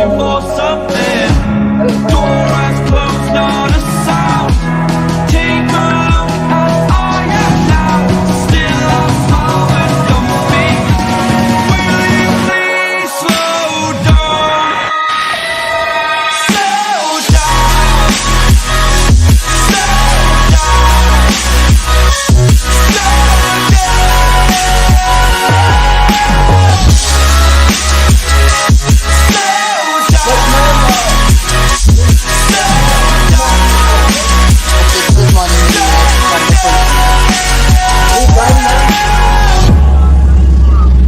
searching for something. Door eyes closed, not a sound. Take a look at I am now. Still lost moment, don't speak. Will you please slow down? Slow down. Slow down. Slow Good morning, wonderful.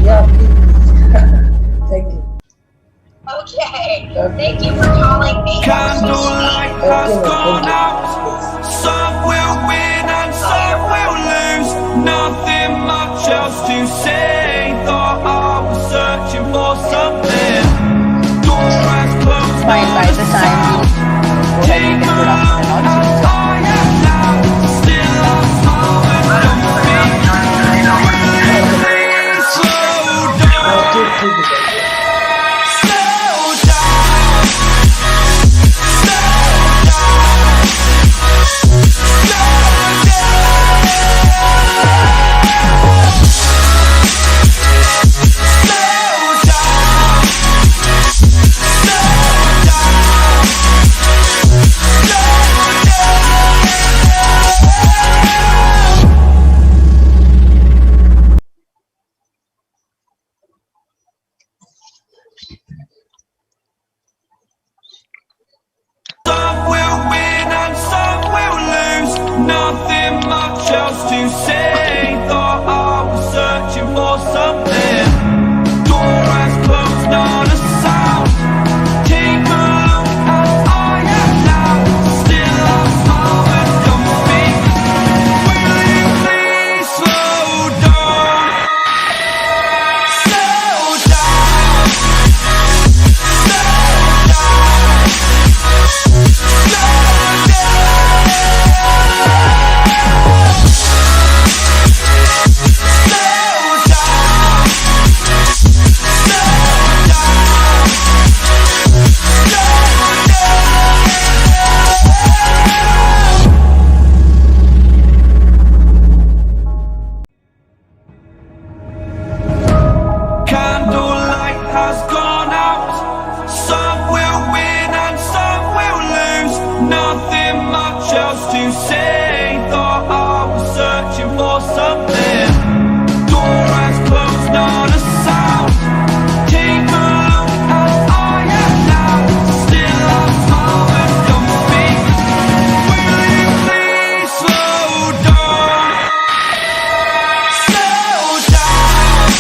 Yeah, please. Thank you. Okay. Thank you for calling me. Candlelight has gone out. Some will win and some will lose. Nothing much else to say. Thought I was searching for something. Door eyes closed. Fine, by the time we go ahead with the introduction and all, so I am now. Still lost moment, don't speak. Please slow down. Slow down. Slow Some will win and some will lose. Nothing much else to say. Thought I was searching for something. Door eyes closed, not a sound. Take a look at I am now. Still lost moment, don't speak. Will you please slow down? Slow down. Slow down. Candlelight has gone out. Some will win and some will lose. Nothing much else to say. Thought I was searching for something. Door eyes closed, not a sound. Take a look at I am now. Still lost moment, don't speak. Will you please slow down? Slow down.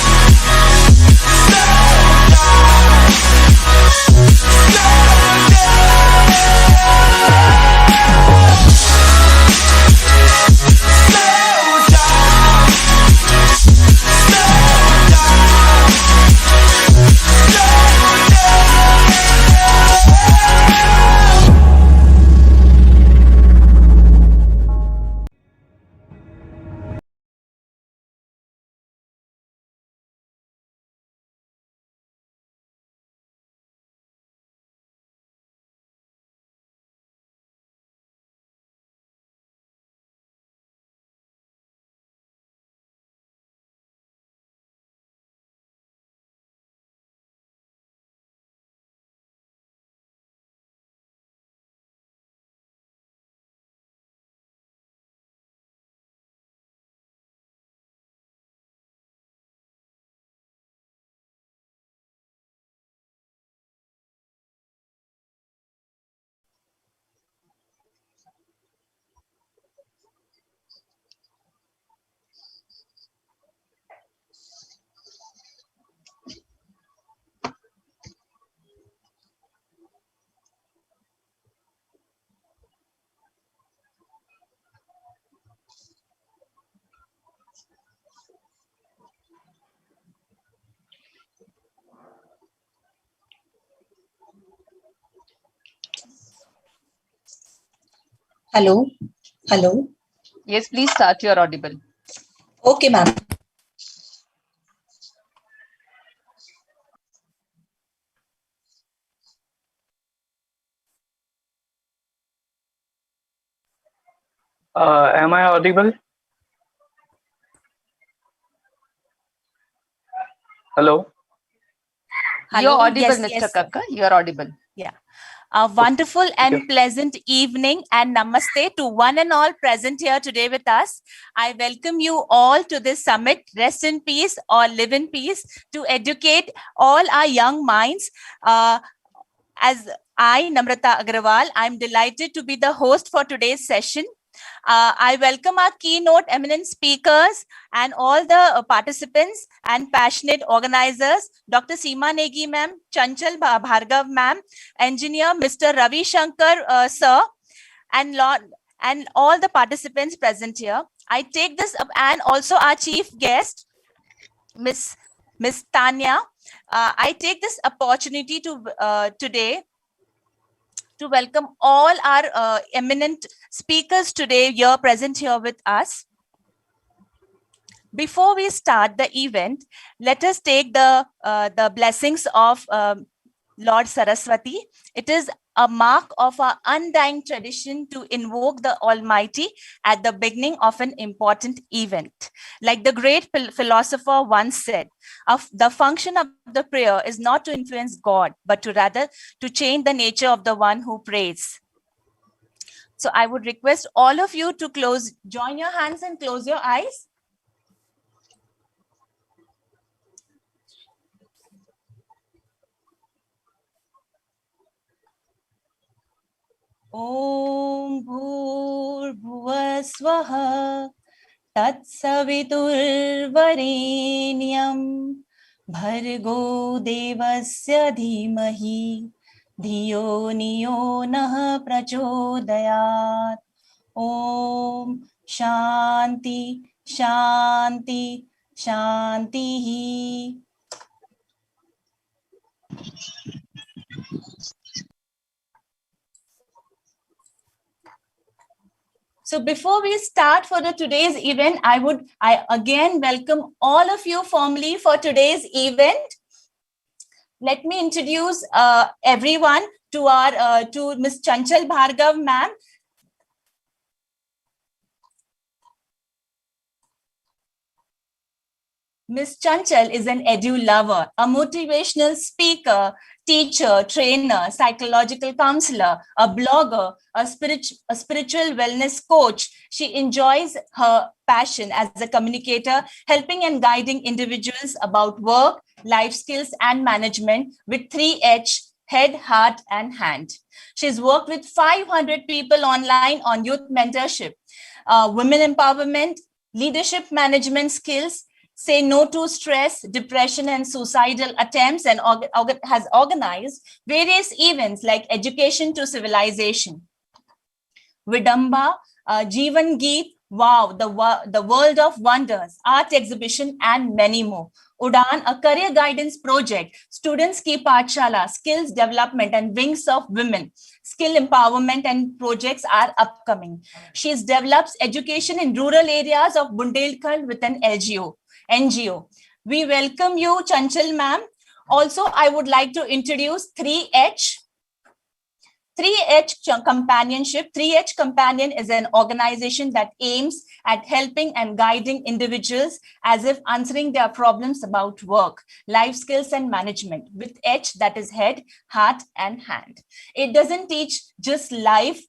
Hello. Hello. yes, please start. You're audible. Okay, ma'am. Am I audible? Hello? You're Hello. audible, Yes, Mr. yes. Kakka. You're audible. Yeah. A wonderful Okay. and pleasant evening and namaste to one and all present here today with us. I welcome you all to this summit, Rest in Peace or Live in Peace, to educate all our young minds. As I, Namrata Agrawal, I'm delighted to be the host for today's session. I welcome our keynote eminent speakers and all the participants and passionate organizers, Dr. Seema Negi ma'am, Chanchal Bhargav ma'am, engineer Mr. Ravi Shankar sir, and all the participants present here. I take this up, and also our chief guest, Miss Tanya. I take this opportunity to today to welcome all our eminent speakers today here present here with us. Before we start the event, let us take the blessings of Lord Saraswati. It is a mark of our undying tradition to invoke the Almighty at the beginning of an important event. Like the great philosopher once said, the function of the prayer is not to influence God, but to rather to change the nature of the one who prays. So I would request all of you to join your hands and close your eyes. Om Bhurbhuvah Swaha Tatsaviturvarenyam Bhargo Devasya Dhimahi Dhiyo Niyo Nah Prachodayat. Om Shanti Shanti Shanti. So before we start for today's event, I again welcome all of you formally for today's event. Let me introduce everyone to Ms. Chanchal Bhargav ma'am. Ms. Chanchal is an edu lover, a motivational speaker, teacher, trainer, psychological counselor, a blogger, a spiritual wellness coach. She enjoys her passion as a communicator, helping and guiding individuals about work, life skills, and management with 3H, head, heart, and hand. She's worked with 500 people online on youth mentorship, women empowerment, leadership management skills, say no to stress, depression, and suicidal attempts, and has organized various events like Education to Civilization, Vidamba, Jeevan Geet, Wow, the World of Wonders, Art Exhibition, and many more. Udan, a career guidance project, Students Ki Pathshala, Skills Development, and Wings of Women. Skill empowerment and projects are upcoming. She develops education in rural areas of Bundelkhand with an NGO. We welcome you, Chanchal ma'am. Also, I would like to introduce 3H. 3H Companionship. 3H Companion is an organization that aims at helping and guiding individuals as if answering their problems about work, life skills, and management with H, that is head, heart, and hand. It doesn't teach just life,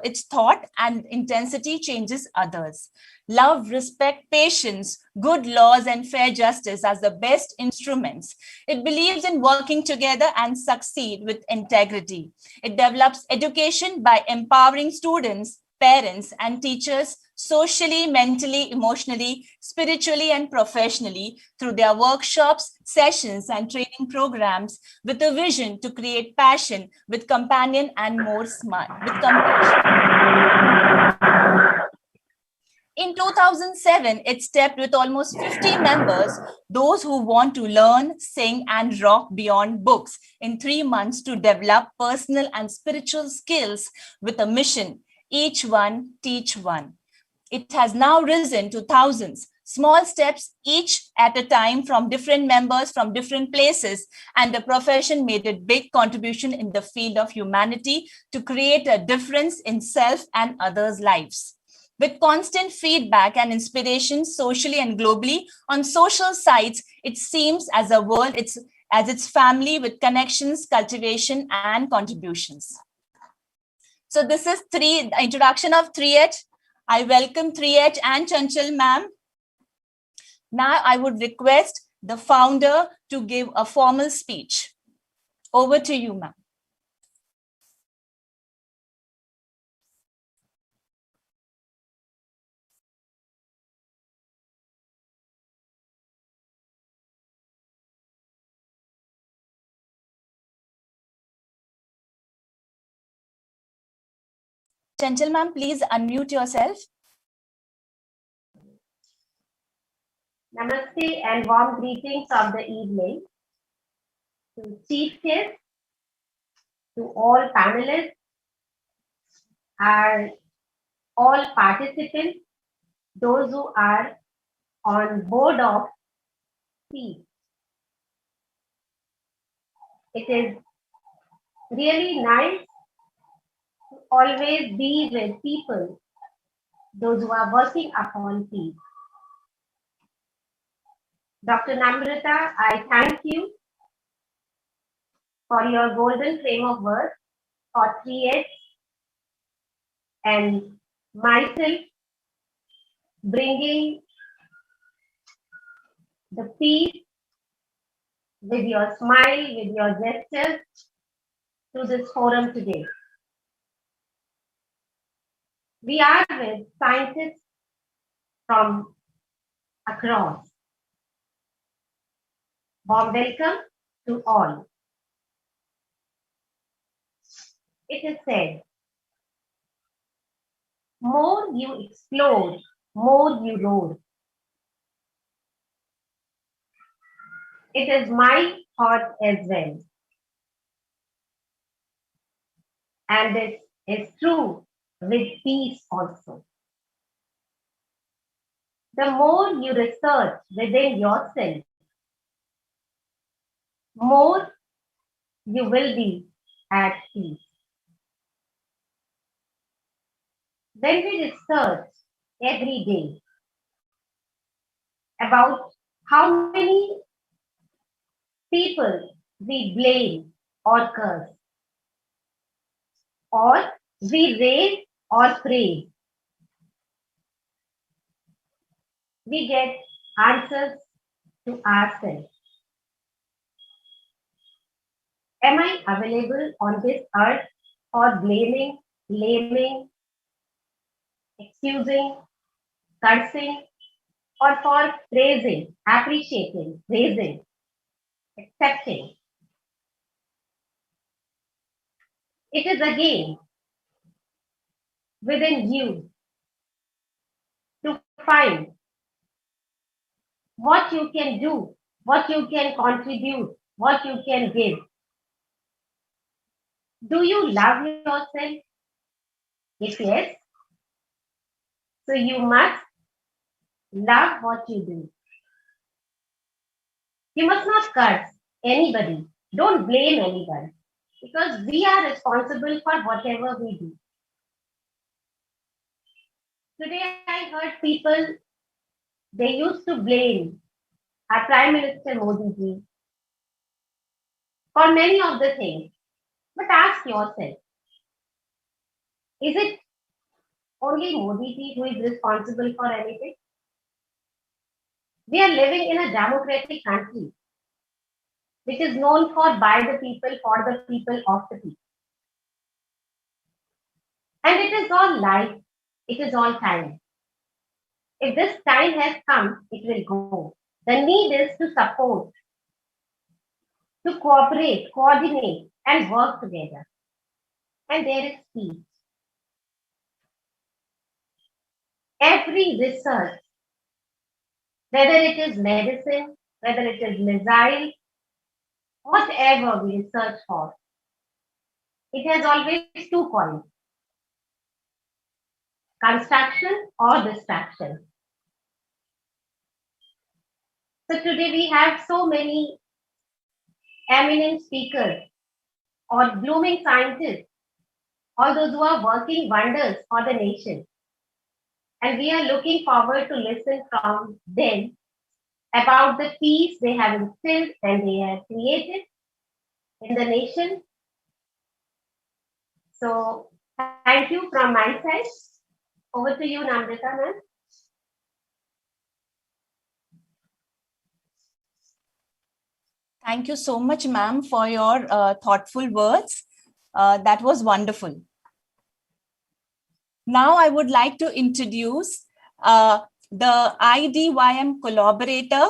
its thought and intensity changes others. Love, respect, patience, good laws, and fair justice as the best instruments. It believes in working together and succeed with integrity. It develops education by empowering students, parents, and teachers socially, mentally, emotionally, spiritually, and professionally through their workshops, sessions, and training programs with a vision to create passion with companion and more smart with compassion. In 2007, it stepped with almost 50 members, those who want to learn, sing, and rock beyond books in 3 months to develop personal and spiritual skills with a mission, each one, teach one. It has now risen to thousands, small steps each at a time from different members from different places, and the profession made a big contribution in the field of humanity to create a difference in self and others' lives. With constant feedback and inspiration socially and globally, on social sites, it seems as a world, as its family with connections, cultivation, and contributions. So this is the introduction of 3H. I welcome 3H and Chanchal ma'am. Now I would request the founder to give a formal speech. Over to you, ma'am. Chanchal ma'am, please unmute yourself. Namaste and warm greetings of the evening to Chief Guest, to all panelists, and all participants, those who are on board of peace. It is really nice to always be with people, those who are working upon peace. Dr. Namrata, I thank you for your golden frame of words for 3H and myself bringing the peace with your smile, with your gestures to this forum today. We are with scientists from across. Warm welcome to all. It is said, more you explore, more you roar. It is my thought as well. And it is true with peace also. The more you research within yourself, more you will be at peace. When we research every day about how many people we blame or curse, or we raise or praise, we get answers to ourselves. Am I available on this earth for blaming, blaming, excusing, cursing, or for praising, appreciating, praising, accepting? It is again within you to find what you can do, what you can contribute, what you can give. Do you love yourself? If yes, so you must love what you do. You must not curse anybody. Don't blame anyone because we are responsible for whatever we do. Today I heard people, they used to blame our Prime Minister Modi ji for many of the things. But ask yourself, is it only Modi ji who is responsible for anything? We are living in a democratic country which is known for by the people, for the people, of the people. And it is all life. It is all time. If this time has come, it will go. The need is to support, to cooperate, coordinate, and work together. And there is peace. Every research, whether it is medicine, whether it is missile, whatever we research for, it has always two points: construction or destruction. So today we have so many eminent speakers or blooming scientists, all those who are working wonders for the nation. And we are looking forward to listen from them about the peace they have instilled and they have created in the nation. So thank you from my side. Over to you, Namrita ma'am. Thank you so much, ma'am, for your thoughtful words. That was wonderful. Now I would like to introduce the IDYM collaborator.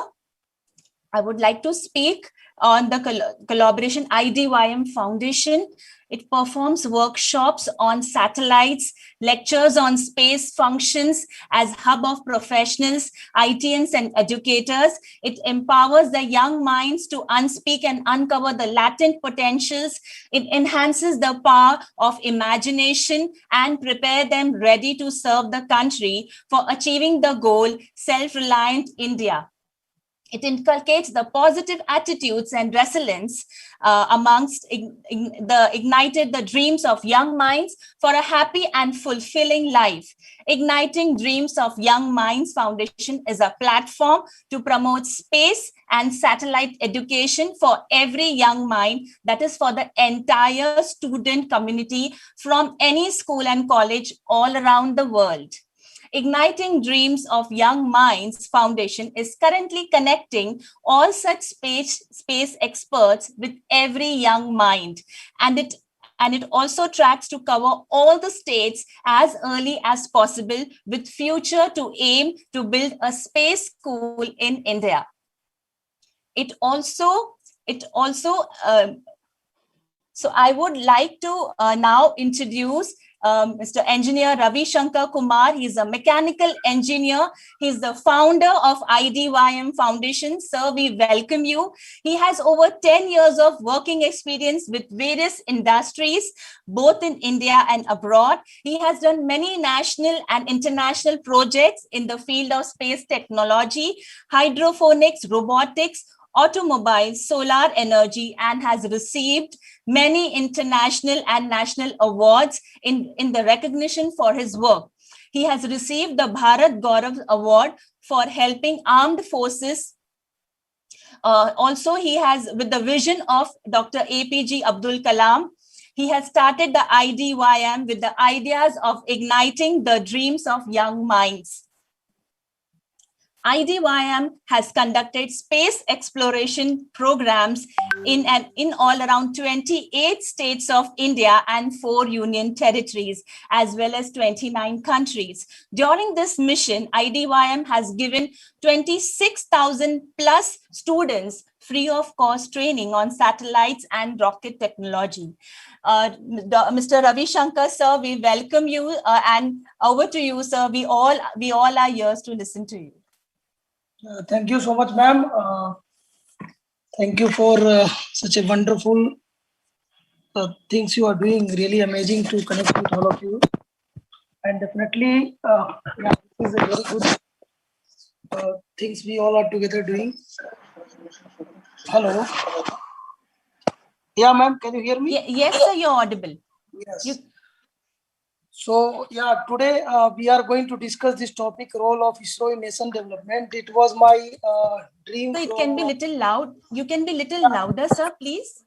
I would like to speak on the collaboration IDYM Foundation. It performs workshops on satellites, lectures on space functions as hub of professionals, ITNs and educators. It empowers the young minds to unspeak and uncover the latent potentials. It enhances the power of imagination and prepare them ready to serve the country for achieving the goal, self-reliant India. It inculcates the positive attitudes and resilience amongst ignited the dreams of young minds for a happy and fulfilling life. Igniting Dreams of Young Minds Foundation is a platform to promote space and satellite education for every young mind, that is for the entire student community from any school and college all around the world. Igniting Dreams of Young Minds Foundation is currently connecting all such space experts with every young mind. And it also tracks to cover all the states as early as possible with future to aim to build a space school in India. So I would like to now introduce Mr. Engineer Ravi Shankar Kumar. He's a mechanical engineer. He's the founder of IDYM Foundation. Sir, we welcome you. He has over 10 years of working experience with various industries, both in India and abroad. He has done many national and international projects in the field of space technology, hydroponics, robotics, automobiles, solar energy, and has received many international and national awards in the recognition for his work. He has received the Bharat Gaurav Award for helping armed forces. Also, he has, with the vision of Dr. APJ Abdul Kalam, he has started the IDYM with the ideas of igniting the dreams of young minds. IDYM has conducted space exploration programs in all around 28 states of India and 4 union territories, as well as 29 countries. During this mission, IDYM has given 26,000 plus students free of cost training on satellites and rocket technology. Mr. Ravi Shankar, sir, we welcome you, and over to you, sir. We all are here to listen to you. Thank you so much, ma'am. Thank you for such a wonderful things you are doing. Really amazing to connect with all of you. And definitely, this is a very good things we all are together doing. Hello. Yeah, ma'am. Can you hear me? Yes, sir. You're audible. Yes. So, yeah, today we are going to discuss this topic, role of ISRO in nation development. It was my dream. So it can be little loud. You can be little louder, sir, please.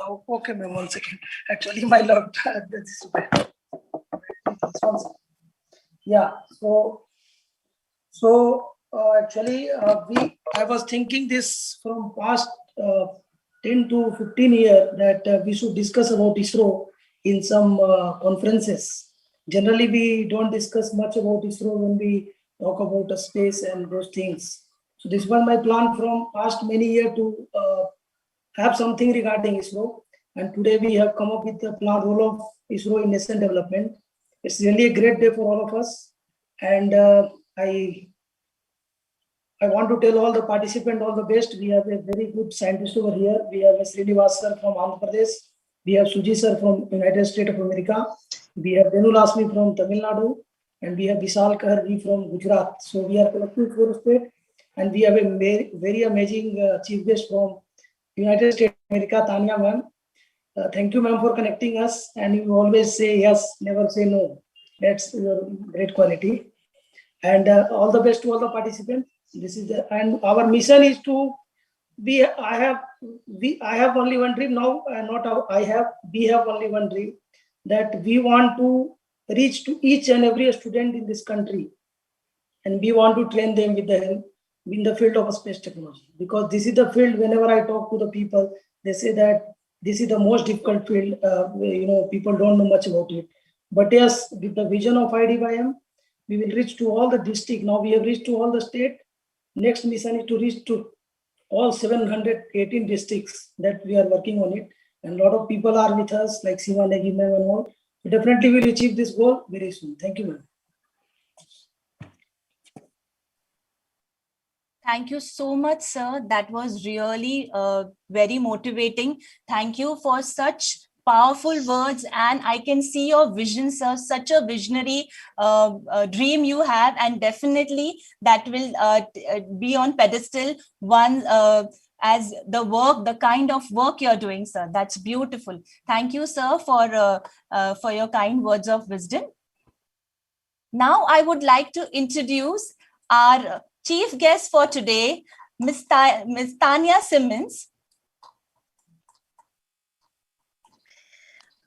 Okay, ma'am, 1 second. Actually, my laptop. Yeah, so actually, I was thinking this from past 10 to 15 years that we should discuss about ISRO in some conferences. Generally, we don't discuss much about ISRO when we talk about the space and those things. So this was my plan from past many years to have something regarding ISRO. And today we have come up with the plan, role of ISRO in nation development. It's really a great day for all of us. And I want to tell all the participants all the best. We have a very good scientist over here. We have a Srinivas sir from Andhra Pradesh. We have Suji sir from United States of America. We have Venu Lasmi from Tamil Nadu. And we have Vishal Kaharji from Gujarat. So we are collecting 4 states. And we have a very amazing chief guest from United States of America, Tanya ma'am. Thank you, ma'am, for connecting us. And you always say yes, never say no. That's your great quality. And all the best to all the participants. This is and our mission is to be. I have only one dream now. Not I have. We have only one dream, that we want to reach to each and every student in this country, and we want to train them with the help in the field of space technology, because this is the field. Whenever I talk to the people, they say that this is the most difficult field. People don't know much about it. But yes, with the vision of IDYM, we will reach to all the district. Now we have reached to all the state. Next mission is to reach to all 718 districts that we are working on it. And a lot of people are with us, like Sima Negi ma'am and all. We definitely will achieve this goal very soon. Thank you, ma'am. Thank you so much, sir. That was really very motivating. Thank you for such powerful words, and I can see your vision, sir. Such a visionary dream you have, and definitely that will be on pedestal one as the kind of work you're doing, sir. That's beautiful. Thank you, sir, for your kind words of wisdom. Now I would like to introduce our chief guest for today, Ms. Tanya Simmons.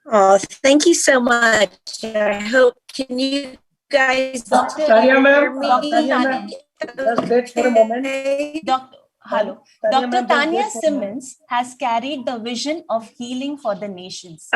Oh, thank you so much. I hope, can you guys Tanya ma'am, just wait for a moment. Hello. Dr. Tanya Simmons has carried the vision of healing for the nations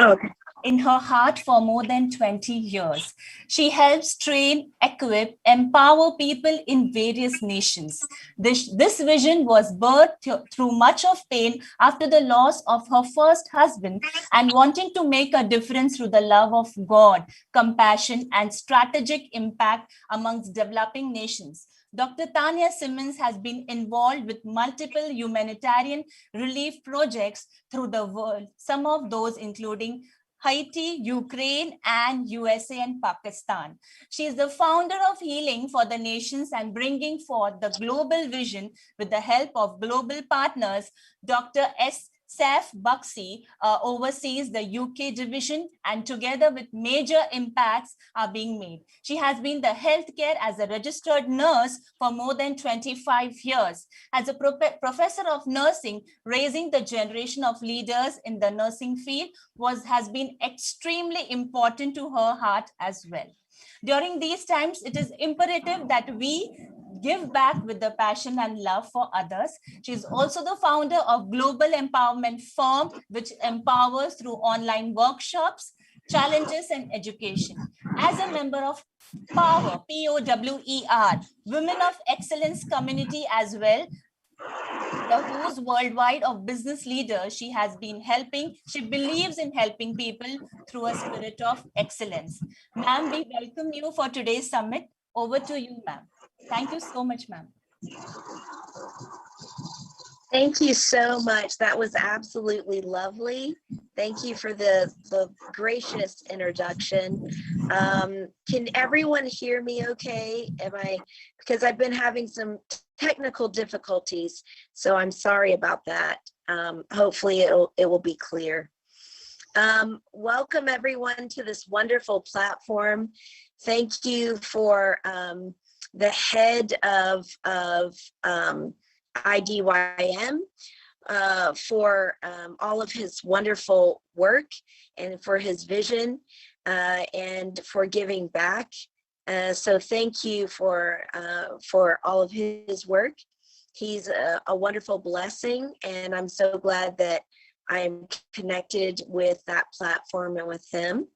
in her heart for more than 20 years. She helps train, equip, empower people in various nations. This vision was birthed through much of pain after the loss of her first husband, and wanting to make a difference through the love of God, compassion, and strategic impact amongst developing nations. Dr. Tanya Simmons has been involved with multiple humanitarian relief projects through the world, some of those including Haiti, Ukraine, and USA and Pakistan. She is the founder of Healing for the Nations and bringing forth the global vision with the help of global partners. Dr. Saif Bakshi oversees the UK division, and together with major impacts are being made. She has been the healthcare as a registered nurse for more than 25 years. As a professor of nursing, raising the generation of leaders in the nursing field has been extremely important to her heart as well. During these times, it is imperative that we give back with the passion and love for others. She is also the founder of Global Empowerment Firm, which empowers through online workshops, challenges, and education. As a member of POWER, POWER, Women of Excellence community as well, the who's worldwide of business leaders, she has been helping. She believes in helping people through a spirit of excellence. Ma'am, we welcome you for today's summit. Over to you, ma'am. Thank you so much, ma'am. Thank you so much. That was absolutely lovely. Thank you for the gracious introduction. Can everyone hear me okay? Because I've been having some technical difficulties, so I'm sorry about that. Hopefully it will be clear. Welcome everyone to this wonderful platform. Thank you for the head of IDYM for all of his wonderful work and for his vision and for giving back. So thank you for all of his work. He's a wonderful blessing, and I'm so glad that I'm connected with that platform and with him.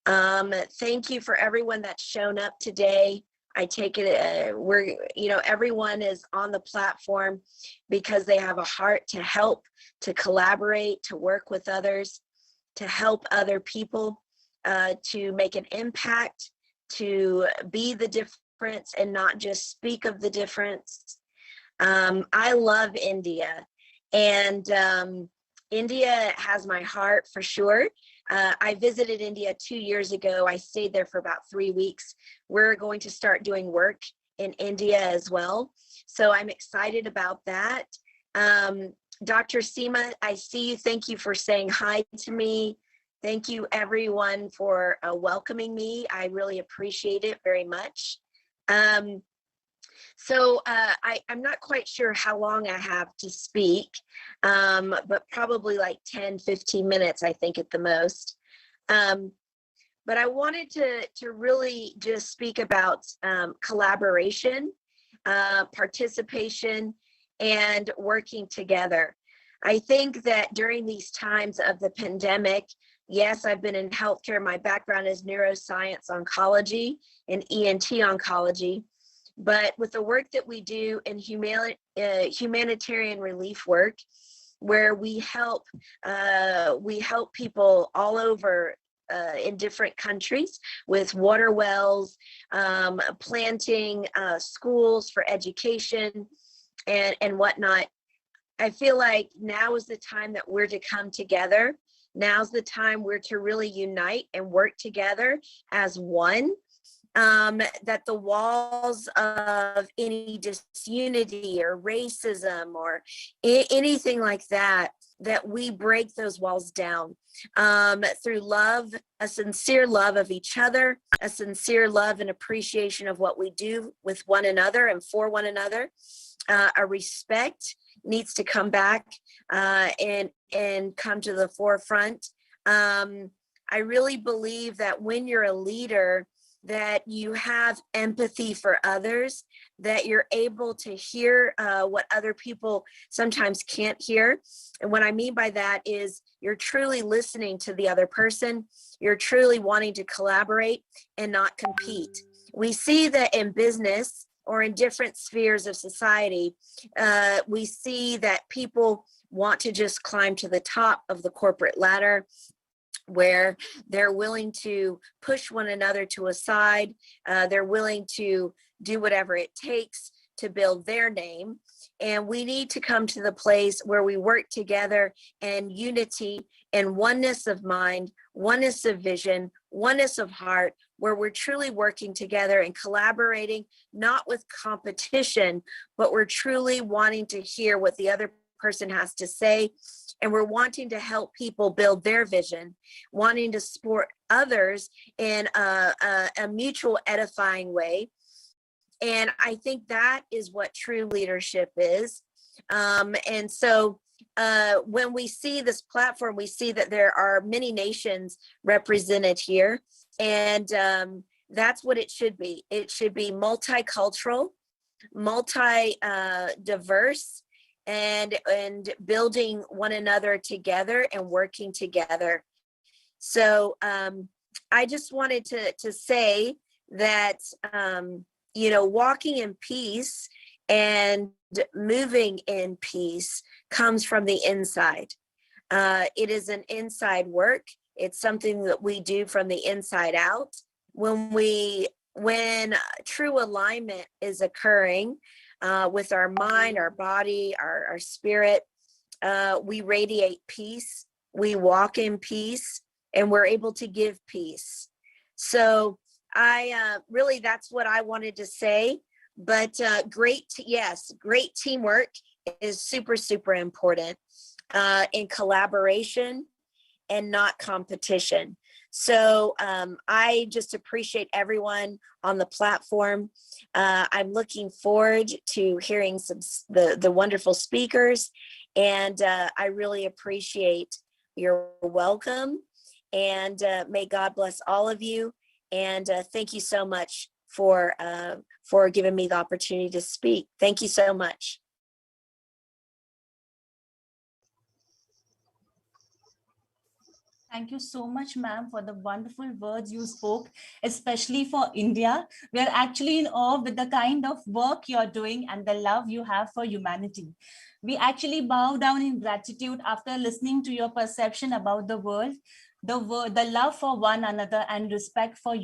Thank you for everyone that's shown up today. I take it everyone is on the platform because they have a heart to help, to collaborate, to work with others, to help other people, to make an impact, to be the difference and not just speak of the difference. I love India, and India has my heart for sure. I visited India 2 years ago. I stayed there for about 3 weeks. We're going to start doing work in India as well. So I'm excited about that. Dr. Seema, I see you. Thank you for saying hi to me. Thank you everyone for welcoming me. I really appreciate it very much. I'm not quite sure how long I have to speak, but probably like 10, 15 minutes, I think at the most. But I wanted to really just speak about collaboration, participation, and working together. I think that during these times of the pandemic, yes, I've been in healthcare. My background is neuroscience oncology and ENT oncology. But with the work that we do in humanitarian relief work, where we help people all over in different countries with water wells, planting schools for education and whatnot. I feel like now is the time that we're to come together. Now's the time we're to really unite and work together as one. That the walls of any disunity or racism or anything like that, that we break those walls down through love, a sincere love of each other, a sincere love and appreciation of what we do with one another and for one another. A respect needs to come back and come to the forefront. I really believe that when you're a leader, that you have empathy for others, that you're able to hear what other people sometimes can't hear. And what I mean by that is you're truly listening to the other person. You're truly wanting to collaborate and not compete. We see that in business or in different spheres of society, we see that people want to just climb to the top of the corporate ladder, where they're willing to push one another to a side. They're willing to do whatever it takes to build their name. And we need to come to the place where we work together in unity and oneness of mind, oneness of vision, oneness of heart, where we're truly working together and collaborating, not with competition, but we're truly wanting to hear what the other person has to say. And we're wanting to help people build their vision, wanting to support others in a mutual edifying way. And I think that is what true leadership is. And so when we see this platform, we see that there are many nations represented here. And that's what it should be. It should be multicultural, multi-diverse, and building one another together and working together. So I just wanted to say that, walking in peace and moving in peace comes from the inside. It is an inside work. It's something that we do from the inside out. When true alignment is occurring, with our mind, our body, our spirit, we radiate peace, we walk in peace, and we're able to give peace. So really, that's what I wanted to say. But great teamwork is super, super important in collaboration and not competition. So I just appreciate everyone on the platform. I'm looking forward to hearing the wonderful speakers, and I really appreciate your welcome. And may God bless all of you. And thank you so much for giving me the opportunity to speak. Thank you so much. Thank you so much, ma'am, for the wonderful words you spoke, especially for India. We are actually in awe with the kind of work you're doing and the love you have for humanity. We actually bow down in gratitude after listening to your perception about the world, the love for one another and respect for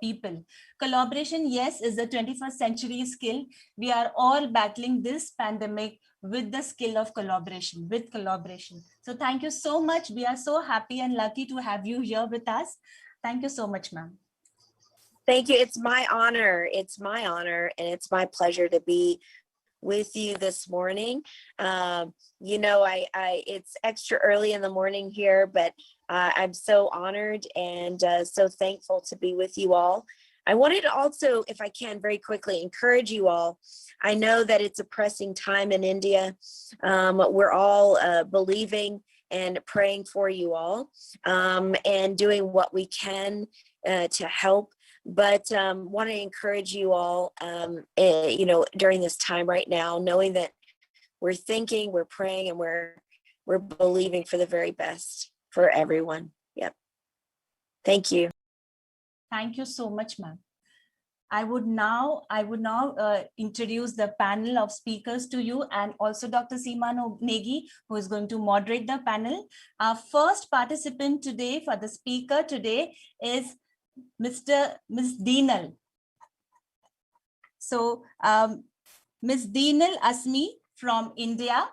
people. Collaboration, yes, is the 21st century skill. We are all battling this pandemic with the skill of collaboration, So thank you so much. We are so happy and lucky to have you here with us. Thank you so much, ma'am. Thank you. It's my honor. It's my honor, and it's my pleasure to be with you this morning. It's extra early in the morning here, but I'm so honored and so thankful to be with you all. I wanted to also, if I can, very quickly encourage you all. I know that it's a pressing time in India. We're all believing and praying for you all, and doing what we can to help. But want to encourage you all, during this time right now, knowing that we're thinking, we're praying, and we're believing for the very best for everyone. Yep. Thank you. Thank you so much, ma'am. I would now introduce the panel of speakers to you, and also Dr. Seema Negi, who is going to moderate the panel. Our first participant today for the speaker today is Ms. Deenal. So Ms. Deenal Asmi from India.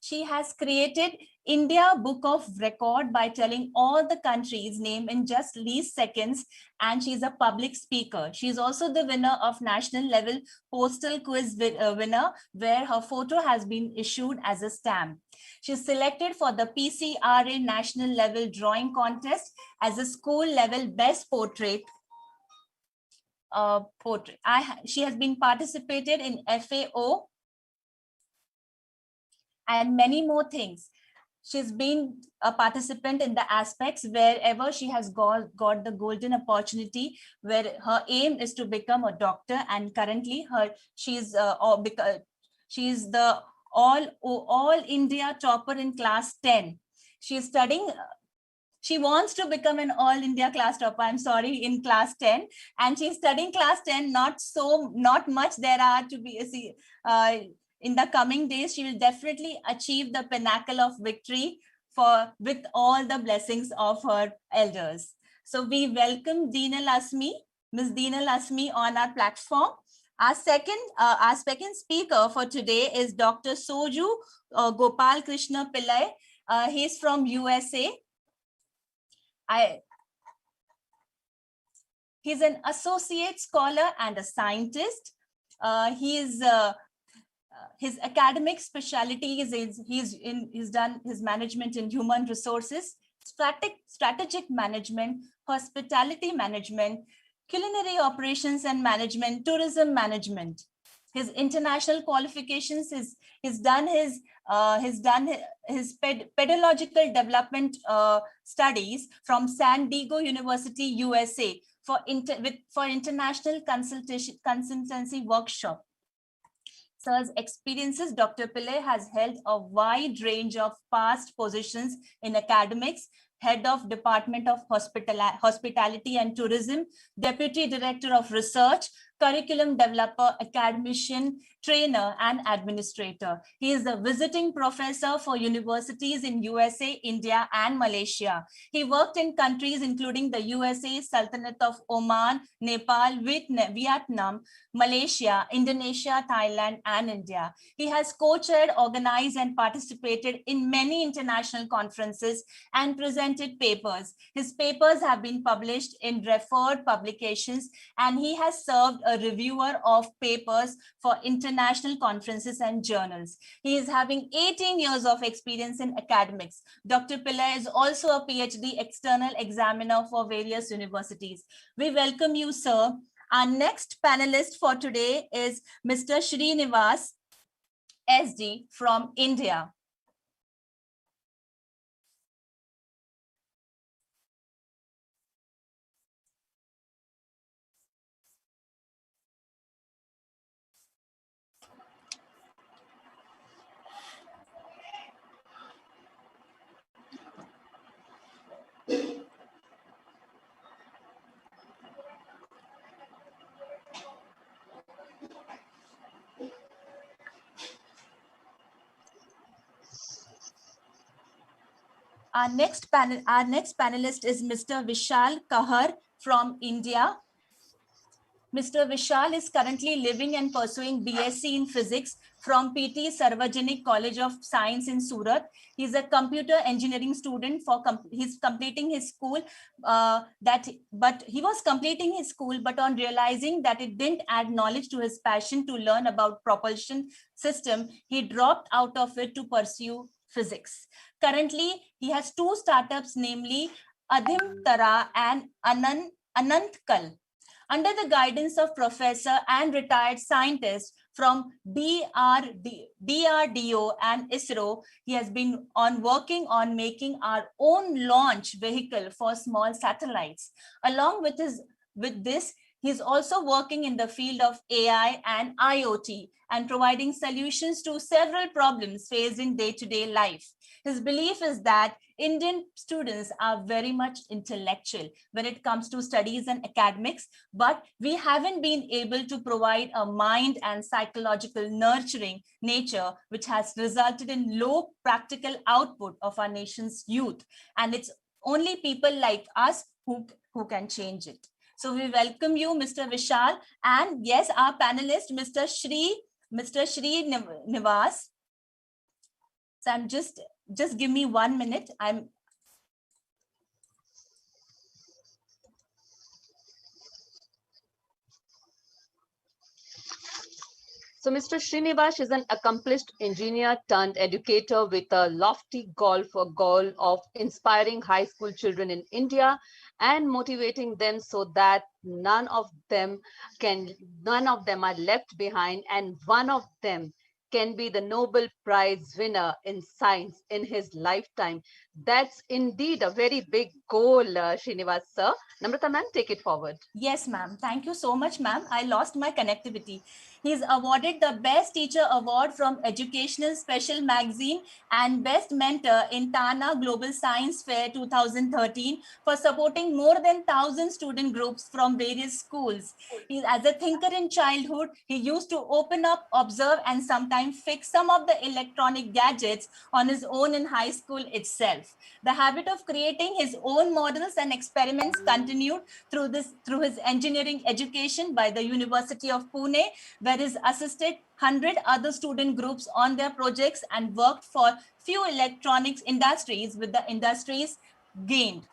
She has created India Book of Record by telling all the countries' name in just least seconds, and she's a public speaker. She's also the winner of national level postal quiz winner, where her photo has been issued as a stamp. She's selected for the PCRA national level drawing contest as a school level best portrait. She has been participated in FAO and many more things. She's been a participant in the aspects wherever she has got the golden opportunity, where her aim is to become a doctor, and currently she's the all India topper in class 10. She's studying. She wants to become an all India class topper, I'm sorry, in class 10, and she's studying class 10. Not much there are to be in the coming days. She will definitely achieve the pinnacle of victory with all the blessings of her elders. So we welcome Deenal Asmi, Ms. Deenal Asmi, on our platform. Our second speaker for today is Dr. Soju Gopal Krishna Pillai. He's from USA. He's an associate scholar and a scientist. His academic specialty is he's done his management in human resources, strategic management, hospitality management, culinary operations and management, tourism management. His international qualifications is he's done his pedagogical development studies from San Diego University, USA, for international consultancy workshop. Sir's experiences, Dr. Pillai has held a wide range of past positions in academics: Head of Department of Hospitality and Tourism, Deputy Director of Research, Curriculum Developer, Academician, Trainer, and Administrator. He is a visiting professor for universities in USA, India, and Malaysia. He worked in countries including the USA, Sultanate of Oman, Nepal, Vietnam, Malaysia, Indonesia, Thailand, and India. He has co-chaired, organized, and participated in many international conferences and presented papers. His papers have been published in referred publications, and he has served a reviewer of papers for international conferences and journals. He is having 18 years of experience in academics. Dr. Pillai is also a PhD external examiner for various universities. We welcome you, sir. Our next panelist for today is Mr. Srinivas SD from India. Our next panelist is Mr. Vishal Kahar from India. Mr. Vishal is currently living and pursuing BSc in Physics from PT Sarvajanik College of Science in Surat. He's a computer engineering student. He's completing his school, but on realizing that it didn't add knowledge to his passion to learn about propulsion system, he dropped out of it to pursue physics. Currently, he has two startups, namely Adhim Tara and Anantkal. Under the guidance of professor and retired scientists from DRDO and ISRO, he has been working on making our own launch vehicle for small satellites. Along with this, he's also working in the field of AI and IoT and providing solutions to several problems faced in day-to-day life. His belief is that Indian students are very much intellectual when it comes to studies and academics, but we haven't been able to provide a mind and psychological nurturing nature, which has resulted in low practical output of our nation's youth. And it's only people like us who can change it. So we welcome you, Mr. Vishal, and yes, our panelist, Mr. Shri Nivas. So I'm just give me 1 minute. So Mr. Srinivas is an accomplished engineer turned educator with a lofty goal of inspiring high school children in India and motivating them so that none of them are left behind, and one of them can be the Nobel Prize winner in science in his lifetime. That's indeed a very big goal, Srinivas sir. Namrata ma'am, take it forward. Yes, ma'am. Thank you so much, ma'am. I lost my connectivity. He's awarded the Best Teacher Award from Educational Special Magazine and Best Mentor in Tana Global Science Fair 2013 for supporting more than 1,000 student groups from various schools. As a thinker in childhood, he used to open up, observe, and sometimes fix some of the electronic gadgets on his own in high school itself. The habit of creating his own models and experiments continued through his engineering education by the University of Pune, where he assisted 100 other student groups on their projects and worked for few electronics industries with the industries gained.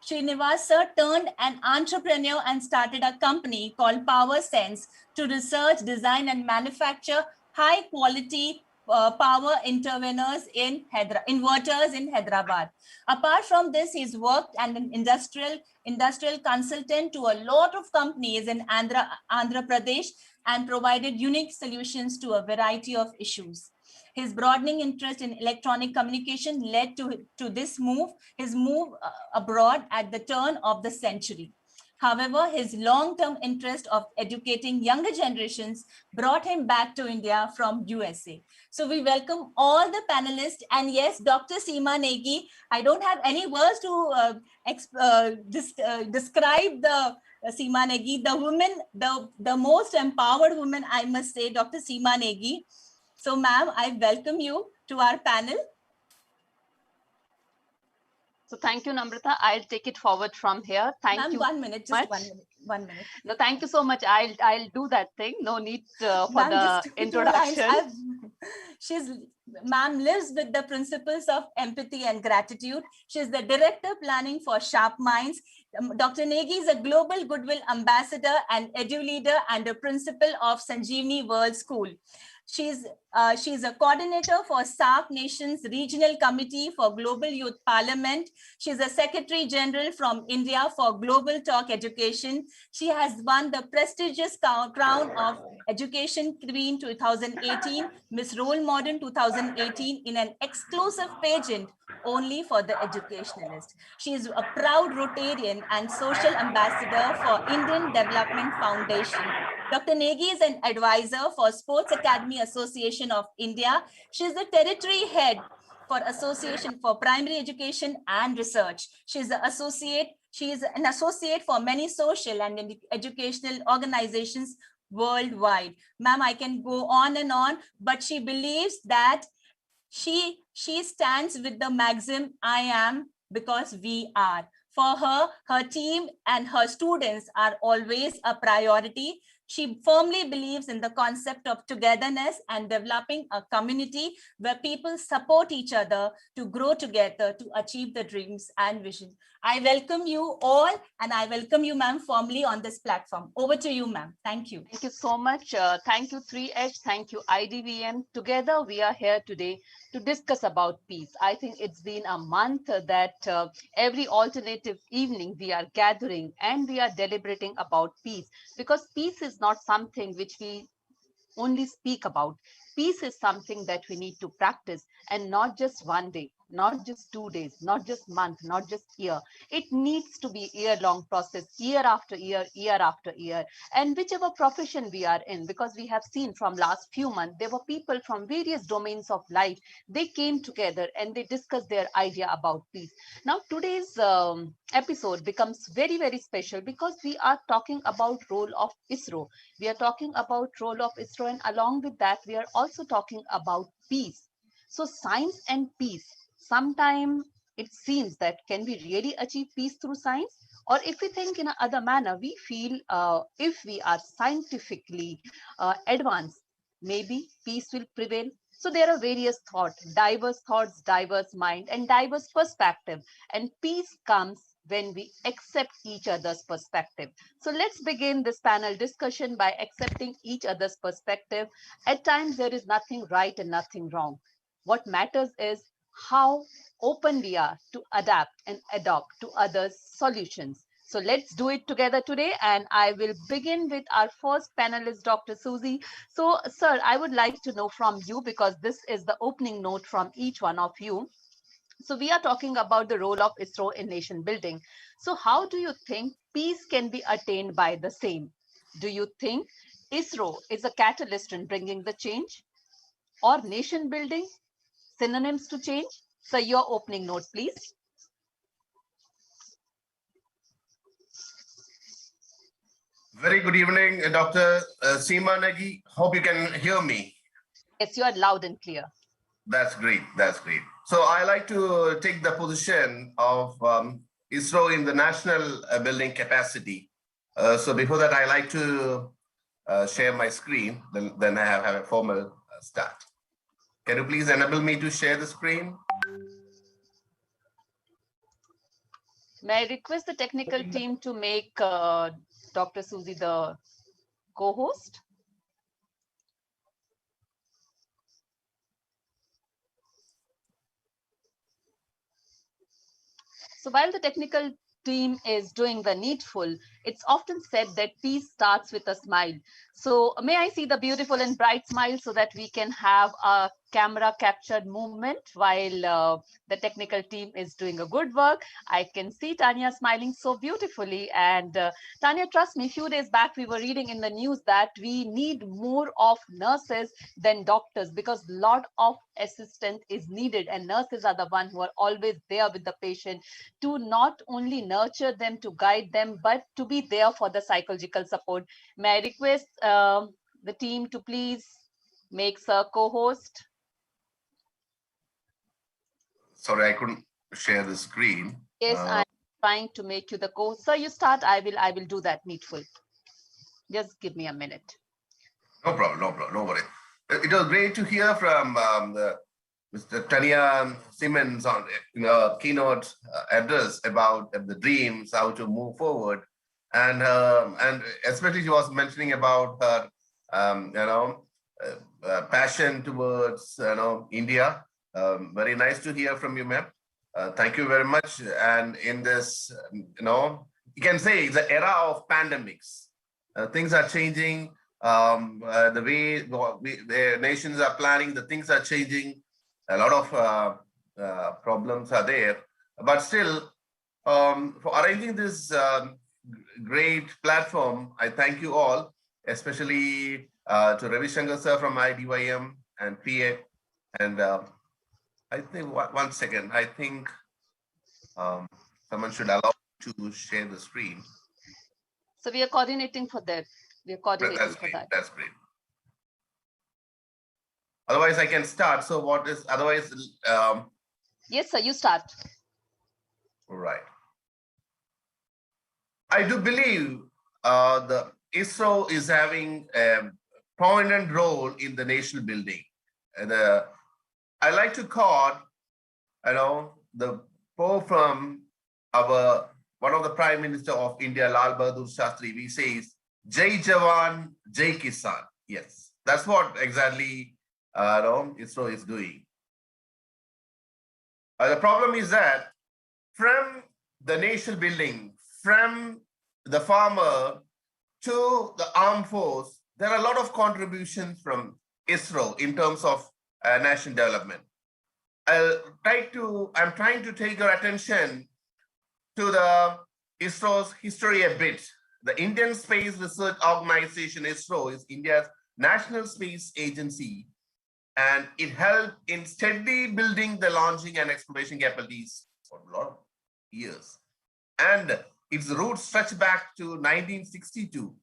Srinivas sir turned an entrepreneur and started a company called Power Sense to research, design, and manufacture high quality power inverters in Hyderabad. Apart from this, he's worked as an industrial consultant to a lot of companies in Andhra Pradesh and provided unique solutions to a variety of issues. His broadening interest in electronic communication led to his move abroad at the turn of the century. However, his long-term interest of educating younger generations brought him back to India from USA. So we welcome all the panelists. And yes, Dr. Seema Negi, I don't have any words to describe the Seema Negi, the woman, the most empowered woman, I must say, Dr. Seema Negi. So ma'am, I welcome you to our panel. So thank you, Namrata. I'll take it forward from here. Thank you. 1 minute, just 1 minute. 1 minute. No, thank you so much. I'll do that thing. No need for the introduction. Ma'am lives with the principles of empathy and gratitude. She's the director planning for Sharp Minds. Dr. Negi is a global goodwill ambassador and edu leader and a principal of Sanjeevani World School. She's a coordinator for SAARC Nations Regional Committee for Global Youth Parliament. She's a Secretary General from India for Global Talk Education. She has won the prestigious crown of Education Queen 2018, Miss Role Modern 2018 in an exclusive pageant only for the educationalist. She is a proud Rotarian and social ambassador for Indian Development Foundation. Dr. Negi is an advisor for Sports Academy Association of India. She is the territory head for Association for Primary Education and Research. She is an associate for many social and educational organizations worldwide. Ma'am, I can go on and on, but she believes that she stands with the maxim, I am because we are. For her, her team and her students are always a priority. She firmly believes in the concept of togetherness and developing a community where people support each other to grow together to achieve the dreams and vision. I welcome you all, and I welcome you, ma'am, formally on this platform. Over to you, ma'am. Thank you. Thank you so much. Thank you, 3H. Thank you, IDVM. Together, we are here today to discuss about peace. I think it's been a month that every alternative evening we are gathering and we are deliberating about peace, because peace is not something which we only speak about. Peace is something that we need to practice, and not just one day, not just 2 days, not just month, not just year. It needs to be year-long process, year after year, year after year. And whichever profession we are in, because we have seen from last few months, there were people from various domains of life. They came together and they discussed their idea about peace. Now, today's episode becomes very, very special because we are talking about role of ISRO. We are talking about role of ISRO, and along with that, we are also talking about peace. So science and peace, sometimes it seems that can we really achieve peace through science? Or if we think in another manner, we feel if we are scientifically advanced, maybe peace will prevail. So there are various thoughts, diverse mind, and diverse perspective. And peace comes when we accept each other's perspective. So let's begin this panel discussion by accepting each other's perspective. At times, there is nothing right and nothing wrong. What matters is how open we are to adapt and adopt to others' solutions. So let's do it together today. And I will begin with our first panelist, Dr. Susie. So, sir, I would like to know from you, because this is the opening note from each one of you. So we are talking about the role of ISRO in nation building. So how do you think peace can be attained by the same? Do you think ISRO is a catalyst in bringing the change, or nation building synonyms to change? So your opening note, please. Very good evening, Dr. Seema Nagi. Hope you can hear me. Yes, you are loud and clear. That's great. That's great. So I like to take the position of ISRO in the national building capacity. So before that, I like to share my screen. Then I have a formal start. Can you please enable me to share the screen? May I request the technical team to make Dr. Susie the co-host? So while the technical team is doing the needful, it's often said that peace starts with a smile. So may I see the beautiful and bright smile so that we can have a camera captured movement while the technical team is doing a good work. I can see Tanya smiling so beautifully. And Tanya, trust me, a few days back, we were reading in the news that we need more of nurses than doctors, because a lot of assistance is needed, and nurses are the one who are always there with the patient to not only nurture them, to guide them, but to be there for the psychological support. May I request the team to please make Sir co-host? Sorry, I couldn't share the screen. Yes, I'm trying to make you the co-host. Sir, you start. I will do that needful. Just give me a minute. No problem. No problem. No worry. It was great to hear from Mr. Tanya Simmons on keynote address about the dreams, how to move forward, and especially she was mentioning about her passion towards India. Very nice to hear from you, ma'am. Thank you very much. And in this, you can say the era of pandemics, things are changing. The way the nations are planning, the things are changing. A lot of problems are there, but still, for arranging this great platform, I thank you all, especially to Ravi Shankar sir from IDYM and PA. And I think, one second, I think someone should allow to share the screen. So we are coordinating for that. We are coordinating for that. That's great. Otherwise, I can start. So what is, otherwise? Yes, sir, you start. Right. I do believe the ISRO is having a prominent role in the national building. And I like to quote, the quote from one of the Prime Minister of India, Lal Bahadur Shastri. He says, "Jai Jawan, Jai Kisan." Yes, that's what exactly ISRO is doing. The problem is that from the national building, from the farmer to the armed force, there are a lot of contributions from ISRO in terms of national development. I'm trying to take your attention to the ISRO's history a bit. The Indian Space Research Organization, ISRO, is India's national space agency, and it helped in steadily building the launching and exploration capabilities for a lot of years. And its roots stretch back to 1962,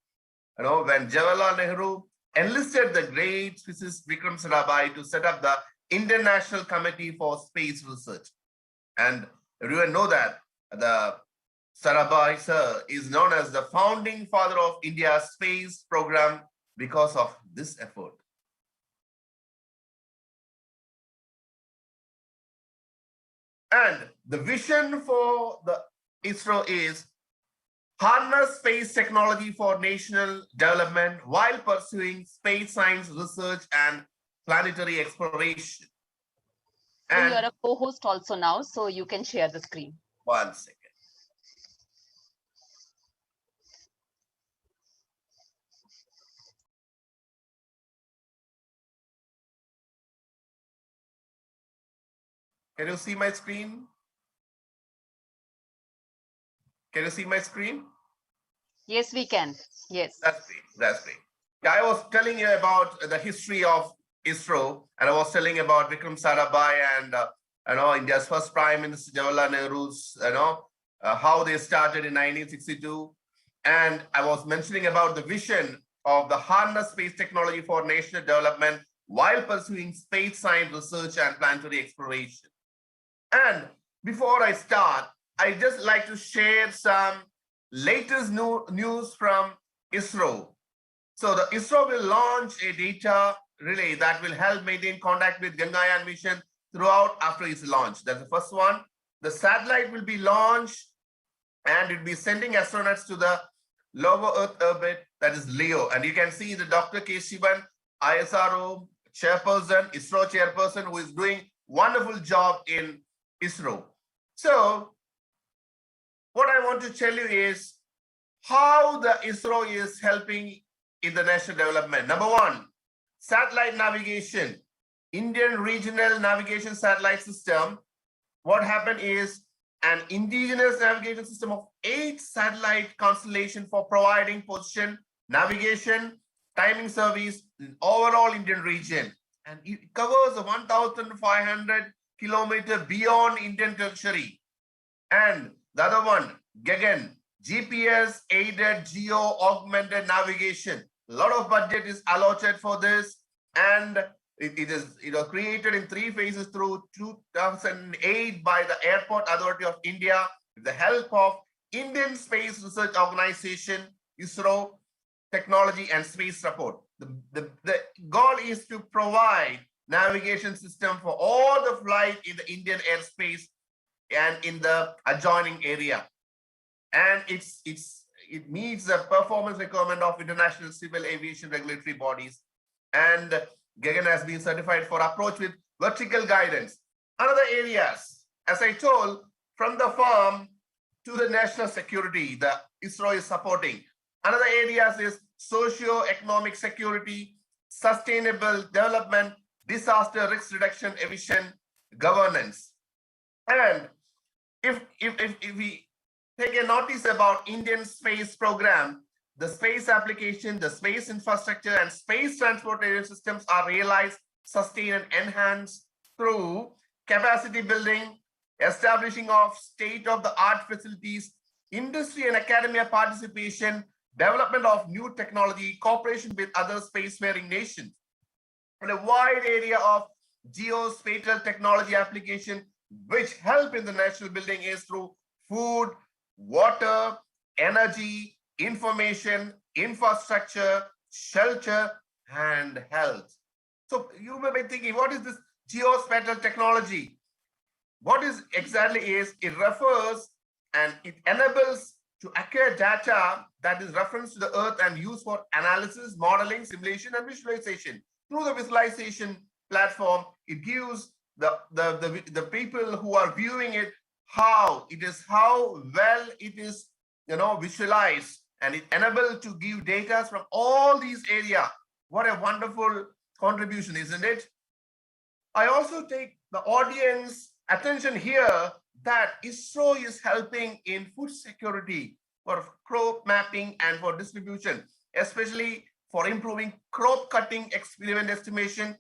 when Jawaharlal Nehru enlisted the great physicist Vikram Sarabhai to set up the Indian National Committee for Space Research. And everyone know that the Sarabhai sir is known as the founding father of India's space program because of this effort. And the vision for the ISRO is harness space technology for national development while pursuing space science research and planetary exploration. And you are a co-host also now, so you can share the screen. 1 second. Can you see my screen? Can you see my screen? Yes, we can. Yes. That's great. That's great. Yeah, I was telling you about the history of ISRO, and I was telling about Vikram Sarabhai and India's first Prime Minister Jawaharlal Nehru's, how they started in 1962, and I was mentioning about the vision of the harness space technology for national development while pursuing space science research and planetary exploration. And before I start, I just like to share some latest news from ISRO. So the ISRO will launch a data relay that will help maintain contact with Gangayaan mission throughout after its launch. That's the first one. The satellite will be launched and it will be sending astronauts to the lower Earth orbit, that is LEO. And you can see the Dr. K. Shivan, ISRO chairperson, ISRO chairperson, who is doing wonderful job in ISRO. So what I want to tell you is how the ISRO is helping in the national development. Number one, satellite navigation, Indian Regional Navigation Satellite System. What happened is an indigenous navigation system of 8 satellite constellation for providing position, navigation, timing service in overall Indian region. And it covers 1,500 kilometers beyond Indian territory. And the other one, Gagan, GPS aided geo augmented navigation. A lot of budget is allotted for this, and it was created in 3 phases through 2008 by the Airport Authority of India with the help of Indian Space Research Organization, ISRO, technology and space support. The goal is to provide navigation system for all the flight in the Indian airspace and in the adjoining area. And it meets the performance requirement of international civil aviation regulatory bodies. And Gagan has been certified for approach with vertical guidance. Another areas, as I told, from the farm to the national security, the ISRO is supporting. Another areas is socio-economic security, sustainable development, disaster risk reduction, efficient governance. And if we take a notice about Indian space program, the space application, the space infrastructure, and space transportation systems are realized, sustained, and enhanced through capacity building, establishing of state-of-the-art facilities, industry and academia participation, development of new technology, cooperation with other spacefaring nations, and a wide area of geospatial technology application, which help in the national building is through food, water, energy, information, infrastructure, shelter, and health. So you may be thinking, what is this geospatial technology? What is exactly is, it refers and it enables to acquire data that is reference to the earth and used for analysis, modeling, simulation, and visualization. Through the visualization platform, it gives the people who are viewing it how well it is visualized, and it enables to give data from all these areas. What a wonderful contribution, isn't it? I also take the audience attention here that ISRO is helping in food security for crop mapping and for distribution, especially for improving crop cutting experiment estimation,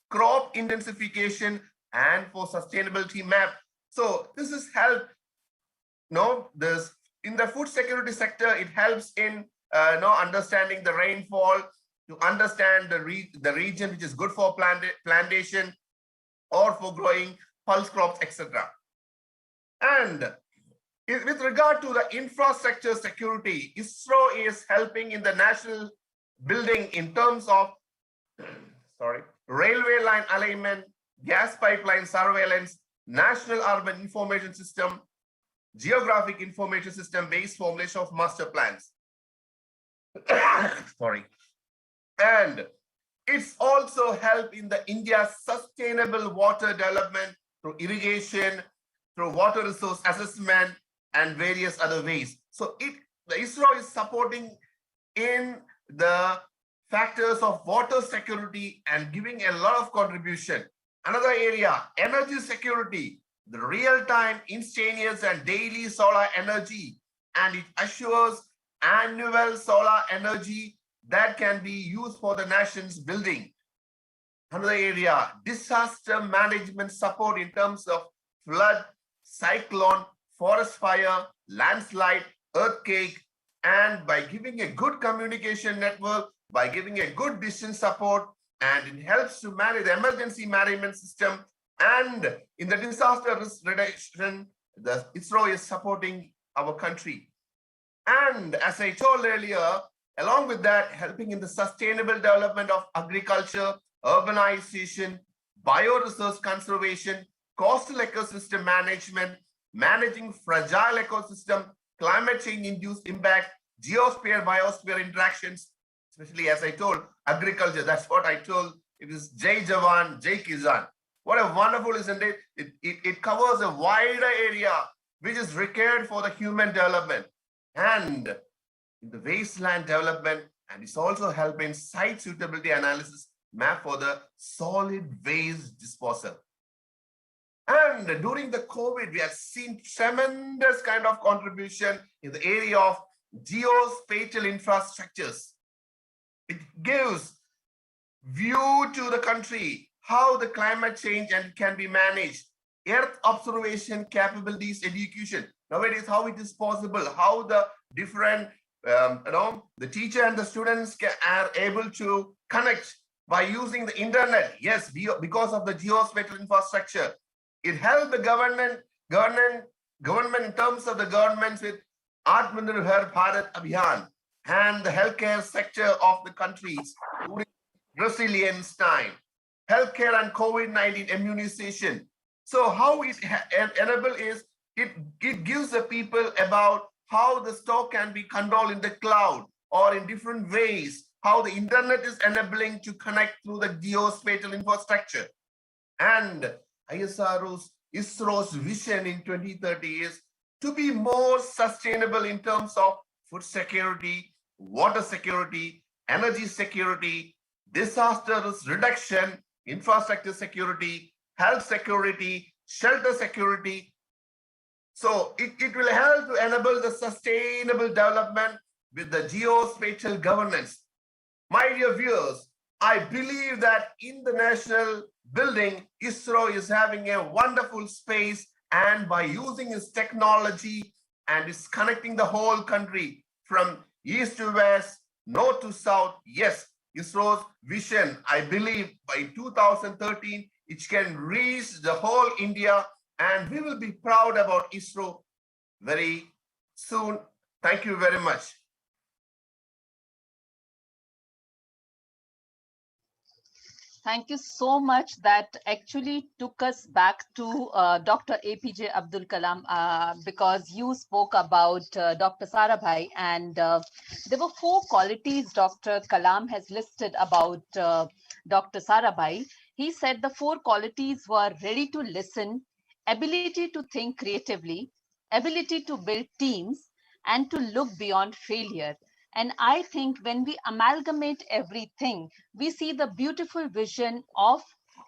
crop intensification, and for sustainability map. So this is help. This in the food security sector, it helps in understanding the rainfall, to understand the region which is good for plantation or for growing pulse crops, etc. And with regard to the infrastructure security, ISRO is helping in the national building in terms of railway line alignment, gas pipeline surveillance, national urban information system, geographic information system based formulation of master plans. And it's also help in the India's sustainable water development through irrigation, through water resource assessment, and various other ways. So the ISRO is supporting in the factors of water security and giving a lot of contribution. Another area, energy security, the real-time, instantaneous, and daily solar energy, and it assures annual solar energy that can be used for the nation's building. Another area, disaster management support in terms of flood, cyclone, forest fire, landslide, earthquake, and by giving a good communication network, by giving a good distance support, and it helps to manage the emergency management system. And in the disaster risk reduction, the ISRO is supporting our country. And as I told earlier, along with that, helping in the sustainable development of agriculture, urbanization, bioresource conservation, coastal ecosystem management, managing fragile ecosystem, climate change induced impact, geosphere, biosphere interactions, especially as I told, agriculture. That's what I told. It is Jai Jawan, Jai Kisan. What a wonderful, isn't it? It covers a wider area which is required for the human development and in the wasteland development, and it's also helping site suitability analysis map for the solid waste disposal. And during the COVID, we have seen tremendous kind of contribution in the area of geospatial infrastructures. It gives view to the country how the climate change and can be managed, earth observation capabilities, education. Nowadays, how it is possible, how the different, the teacher and the students are able to connect by using the internet. Yes, because of the geospatial infrastructure. It helped the government in terms of the governments with Atmanirbhar Bharat Abhiyan and the healthcare sector of the countries during resilience time, healthcare and COVID-19 immunization. So how it enable is, it gives the people about how the stock can be controlled in the cloud or in different ways, how the internet is enabling to connect through the geospatial infrastructure. And ISRO's vision in 2030 is to be more sustainable in terms of food security, water security, energy security, disaster risk reduction, infrastructure security, health security, shelter security. So it will help to enable the sustainable development with the geospatial governance. My dear viewers, I believe that in the national building, ISRO is having a wonderful space, and by using its technology and is connecting the whole country from east to west, north to south. Yes, ISRO's vision, I believe by 2013, it can reach the whole India, and we will be proud about ISRO very soon. Thank you very much. Thank you so much. That actually took us back to Dr. APJ Abdul Kalam because you spoke about Dr. Sarabhai, and there were 4 qualities Dr. Kalam has listed about Dr. Sarabhai. He said the 4 qualities were ready to listen, ability to think creatively, ability to build teams, and to look beyond failure. And I think when we amalgamate everything, we see the beautiful vision of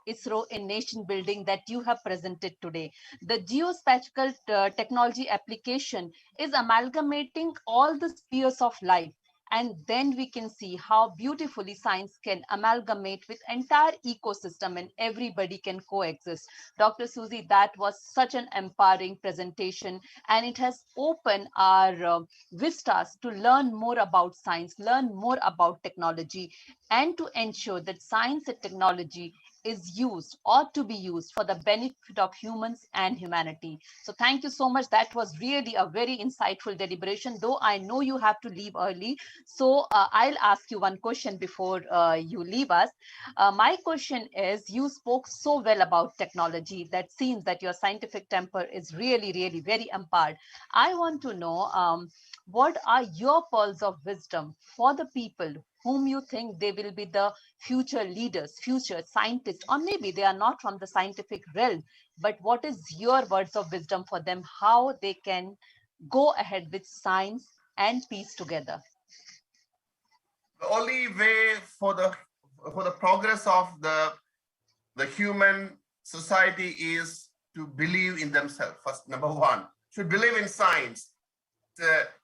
ISRO in nation building that you have presented today. The geospatial technology application is amalgamating all the spheres of life. And then we can see how beautifully science can amalgamate with entire ecosystem and everybody can coexist. Dr. Susie, that was such an empowering presentation, and it has opened our vistas to learn more about science, learn more about technology, and to ensure that science and technology is used or to be used for the benefit of humans and humanity. So thank you so much. That was really a very insightful deliberation, though I know you have to leave early. So I'll ask you one question before you leave us. My question is, you spoke so well about technology that seems that your scientific temper is really, really very empowered. I want to know, what are your pearls of wisdom for the people whom you think they will be the future leaders, future scientists, or maybe they are not from the scientific realm, but what is your words of wisdom for them, how they can go ahead with science and peace together? The only way for the progress of the human society is to believe in themselves. First, number one, should believe in science.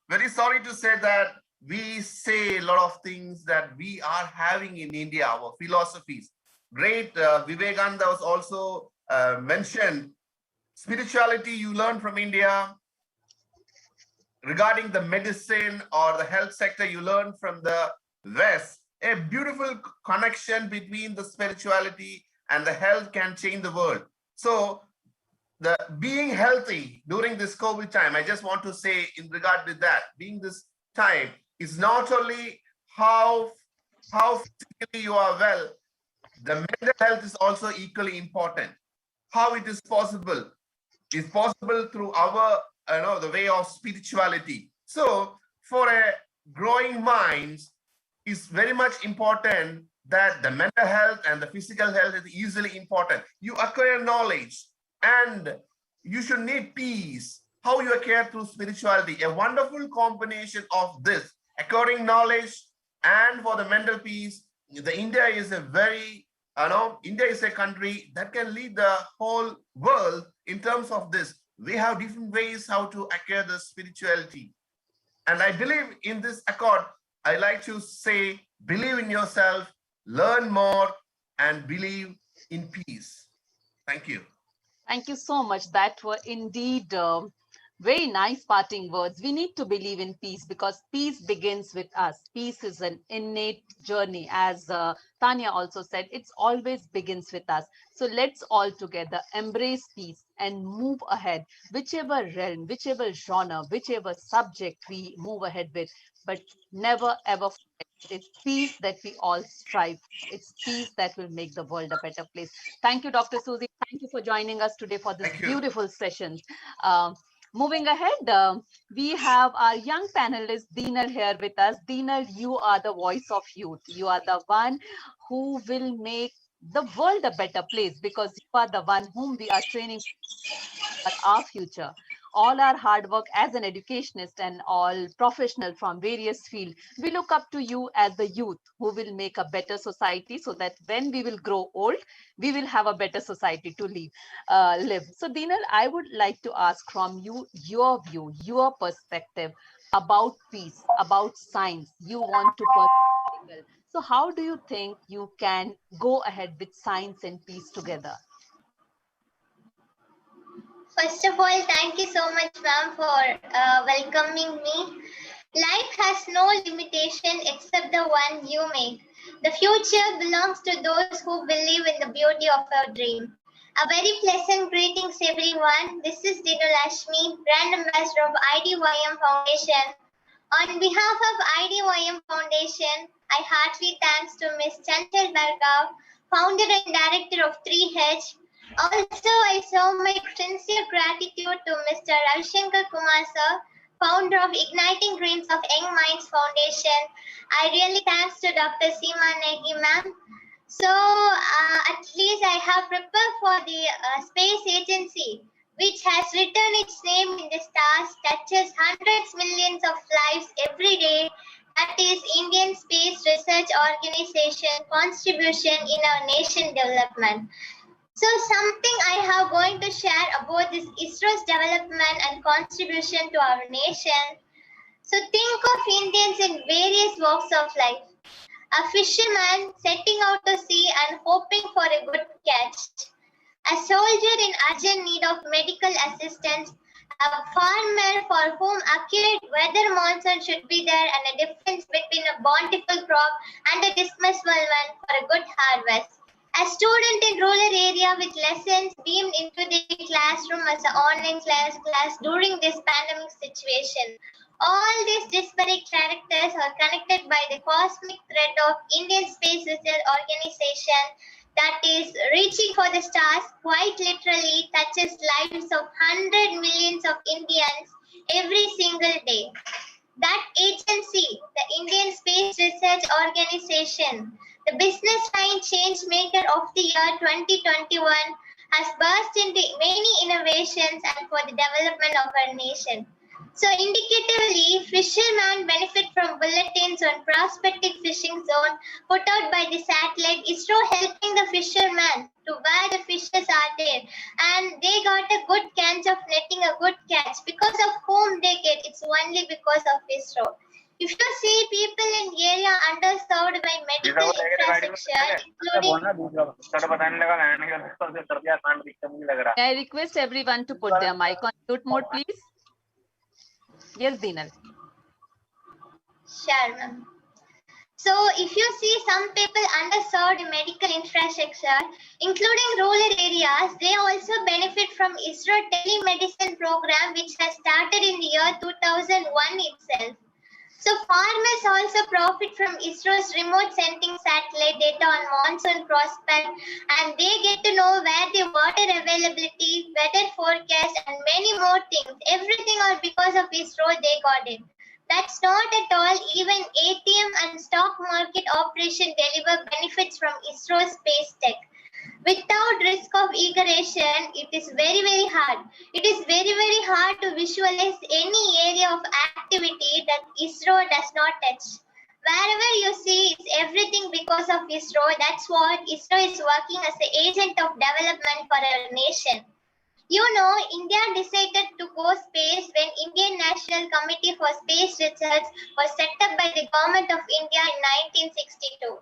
Very sorry to say that we say a lot of things that we are having in India, our philosophies. Great, Vivekananda was also mentioned. Spirituality you learn from India. Regarding the medicine or the health sector, you learn from the West. A beautiful connection between the spirituality and the health can change the world. So the being healthy during this COVID time, I just want to say in regard with that, being this time is not only how physically you are well, the mental health is also equally important. How it is possible through our the way of spirituality. So for a growing minds, it's very much important that the mental health and the physical health is easily important. You acquire knowledge and you should need peace. How you acquire through spirituality, a wonderful combination of this, acquiring knowledge and for the mental peace. The India is a very, India is a country that can lead the whole world in terms of this. We have different ways how to acquire the spirituality. And I believe in this accord, I like to say, believe in yourself, learn more, and believe in peace. Thank you. Thank you so much. That were indeed very nice parting words. We need to believe in peace because peace begins with us. Peace is an innate journey. As Tanya also said, it always begins with us. So let's all together embrace peace and move ahead, whichever realm, whichever genre, whichever subject we move ahead with, but never ever forget. It's peace that we all strive. It's peace that will make the world a better place. Thank you, Dr. Susie. Thank you for joining us today for this beautiful session. Moving ahead, we have our young panelist, Deenal, here with us. Deenal, you are the voice of youth. You are the one who will make the world a better place because you are the one whom we are training for our future. All our hard work as an educationist and all professional from various fields, we look up to you as the youth who will make a better society so that when we will grow old, we will have a better society to live. So Deenal, I would like to ask from you, your view, your perspective about peace, about science. You want to pursue. So how do you think you can go ahead with science and peace together? First of all, thank you so much, ma'am, for welcoming me. Life has no limitation except the one you make. The future belongs to those who believe in the beauty of our dream. A very pleasant greetings, everyone. This is Dinulashmi, Brand Ambassador of IDYM Foundation. On behalf of IDYM Foundation, I heartily thanks to Ms. Chanchal Bhargava founder and director of 3H. Also, I show my sincere gratitude to Mr. Ravishankar Kumar sir, founder of Igniting Dreams of Young Minds Foundation. I really thanks to Dr. Seema Negi ma'am. So, at least I have prepared for the space agency, which has written its name in the stars, touches hundreds millions of lives every day. That is Indian Space Research Organization contribution in our nation development. So something I have going to share about this ISRO's development and contribution to our nation. So think of Indians in various walks of life. A fisherman setting out to sea and hoping for a good catch. A soldier in urgent need of medical assistance. A farmer for whom accurate weather monsoon should be there and a difference between a bountiful crop and a dismissal one for a good harvest. A student in rural area with lessons beamed into the classroom as an online class during this pandemic situation. All these disparate characters are connected by the cosmic thread of Indian Space Research Organization that is reaching for the stars, quite literally touches lives of 100 millions of Indians every single day. That agency, the Indian Space Research Organization, the business line change maker of the year 2021, has burst into many innovations and for the development of our nation. So indicatively, fishermen benefit from bulletins on prospective fishing zone put out by the satellite ISRO, helping the fishermen to where the fishes are there, and they got a good catch of netting a good catch. Because of whom they get, it's only because of ISRO. If you see people in area underserved by medical infrastructure, including I request everyone to put their mic on mute mode, please. Yes, Dinal. Sure, ma'am. So if you see some people underserved in medical infrastructure, including rural areas, they also benefit from ISRO telemedicine program, which has started in the year 2001 itself. So farmers also profit from ISRO's remote sensing satellite data on monsoon prospect, and they get to know where the water availability, weather forecast, and many more things. Everything all because of ISRO they got it. That's not at all. Even ATM and stock market operation deliver benefits from ISRO's space tech. Without risk of ignoration, it is very, very hard. It is very, very hard to visualize any area of activity that ISRO does not touch. Wherever you see, it's everything because of ISRO. That's what ISRO is working as the agent of development for our nation. You know, India decided to go space when Indian National Committee for Space Research was set up by the Government of India in 1962.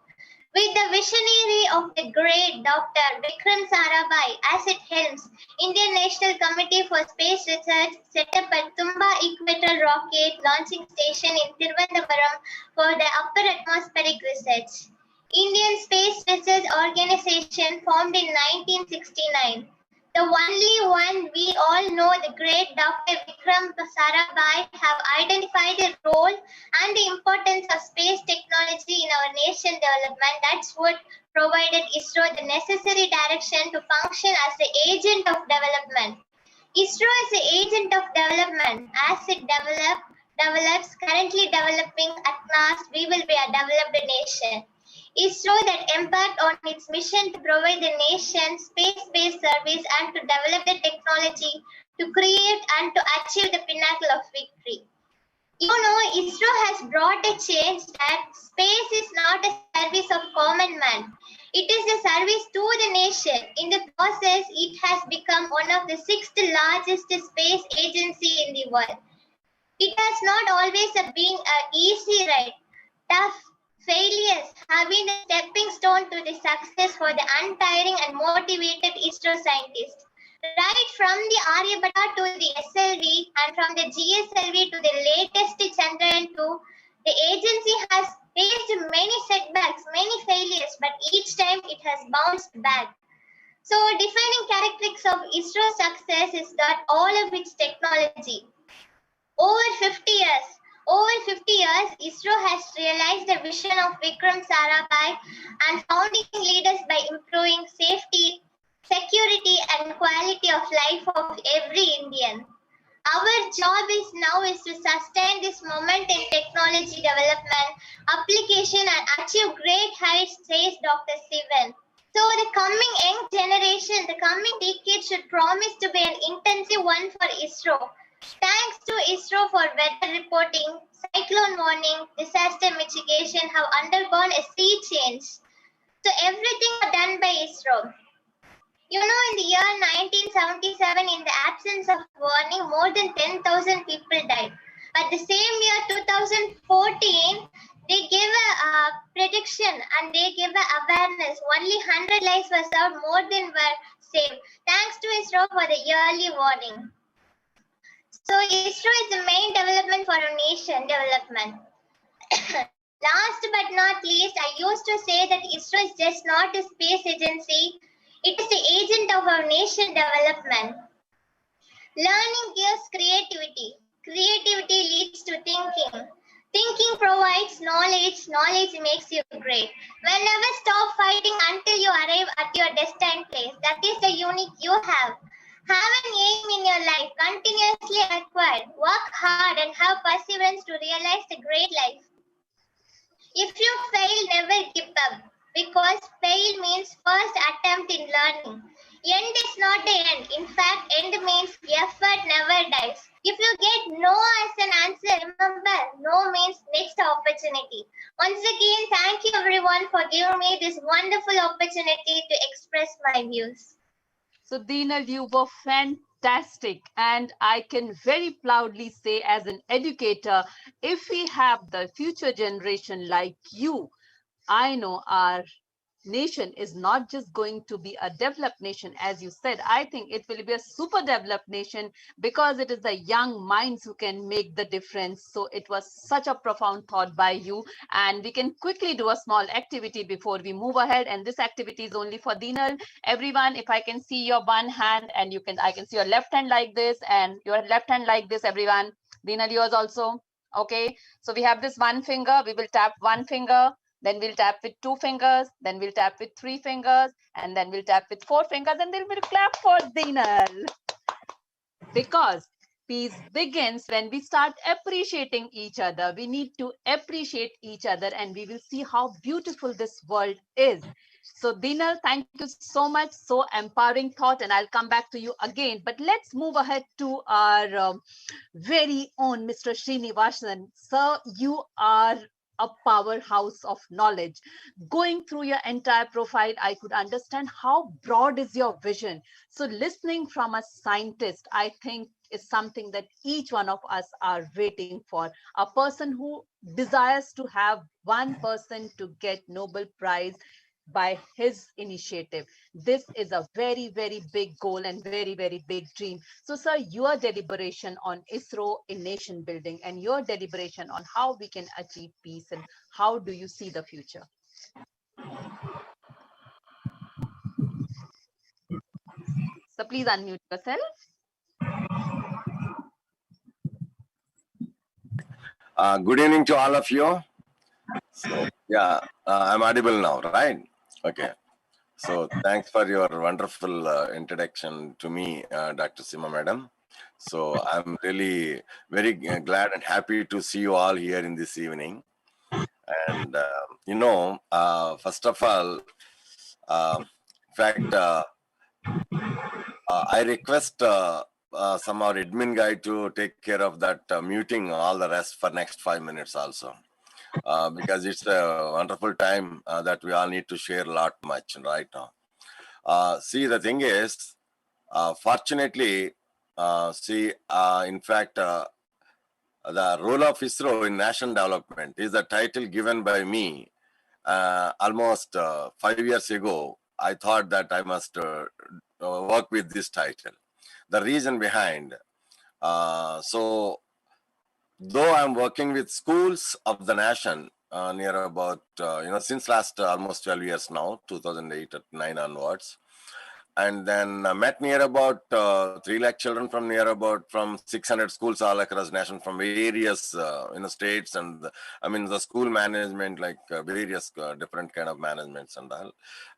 With the visionary of the great Dr. Vikram Sarabhai as its helms, Indian National Committee for Space Research set up a Tumba Equator Rocket Launching Station in Thiruvananthapuram for the upper atmospheric research. Indian Space Research Organization formed in 1969. The only one we all know, the great Dr. Vikram Sarabhai, have identified the role and the importance of space technology in our nation development. That's what provided ISRO the necessary direction to function as the agent of development. ISRO is the agent of development. As it develops, currently developing, at last we will be a developed nation. ISRO that embarked on its mission to provide the nation space-based service and to develop the technology to create and to achieve the pinnacle of victory. You know, ISRO has brought a change that space is not a service of common man. It is a service to the nation. In the process, it has become one of the 6th largest space agency in the world. It has not always been an easy ride. Tough failures have been a stepping stone to the success for the untiring and motivated ISRO scientists. Right from the Aryabhatta to the SLV and from the GSLV to the latest Chandrayaan 2, the agency has faced many setbacks, many failures, but each time it has bounced back. So defining characteristics of ISRO's success is that all of its technology. Over 50 years, Over 50 years, ISRO has realized the vision of Vikram Sarabhai and founding leaders by improving safety, security, and quality of life of every Indian. Our job is to sustain this moment in technology development, application, and achieve great heights, says Dr. Sivan. So the coming young generation, the coming decade should promise to be an intensive one for ISRO. Thanks to ISRO for weather reporting, cyclone warning, disaster mitigation have undergone a sea change. So everything is done by ISRO. You know, in the year 1977, in the absence of warning, more than 10,000 people died. But the same year, 2014, they gave a prediction and they gave an awareness. Only 100 lives were saved, more than were saved. Thanks to ISRO for the yearly warning. So ISRO is the main development for our nation development. Last but not least, I used to say that ISRO is just not a space agency. It is the agent of our nation development. Learning gives creativity. Creativity leads to thinking. Thinking provides knowledge. Knowledge makes you great. Never stop fighting until you arrive at your destined place. That is the unique you have. Have an aim in your life. Continuously acquire. Work hard and have perseverance to realize the great life. If you fail, never give up. Because fail means first attempt in learning. End is not the end. In fact, end means effort never dies. If you get no as an answer, remember, no means next opportunity. Once again, thank you everyone for giving me this wonderful opportunity to express my views. So Deenal, you were fantastic. And I can very proudly say as an educator, if we have the future generation like you, I know our nation is not just going to be a developed nation, as you said. I think it will be a super developed nation because it is the young minds who can make the difference. So it was such a profound thought by you. And we can quickly do a small activity before we move ahead. And this activity is only for Deenal. Everyone, if I can see your one hand and I can see your left hand like this and your left hand like this, everyone. Deenal, yours also. Okay. So we have this one finger. We will tap one finger. Then we'll tap with two fingers, then we'll tap with three fingers, and then we'll tap with four fingers, and then we'll clap for Deenal. Because peace begins when we start appreciating each other. We need to appreciate each other, and we will see how beautiful this world is. So Deenal, thank you so much. So empowering thought, and I'll come back to you again. But let's move ahead to our very own Mr. Srinivasan. Sir, you are a powerhouse of knowledge. Going through your entire profile, I could understand how broad is your vision. So listening from a scientist, I think is something that each one of us are waiting for. A person who desires to have one person to get Nobel Prize by his initiative. This is a very, very big goal and very, very big dream. So, sir, your deliberation on ISRO in nation building and your deliberation on how we can achieve peace and how do you see the future? So please unmute yourself. Good evening to all of you. So, yeah, I'm audible now, right? Okay. So thanks for your wonderful introduction to me, Dr. Sima Madam. So I'm really very glad and happy to see you all here in this evening. And, first of all, in fact, I request some our admin guy to take care of that muting all the rest for next 5 minutes also. Because it's a wonderful time that we all need to share a lot much right now. See, the thing is, fortunately, in fact, the role of ISRO in national development is the title given by me almost 5 years ago. I thought that I must work with this title. The reason behind, so though I'm working with schools of the nation near about, since last almost 12 years now, 2008 or 9 onwards, and then met near about 3 lakh children from near about from 600 schools all across nation from various states, and the school management, like various different kind of managements and all.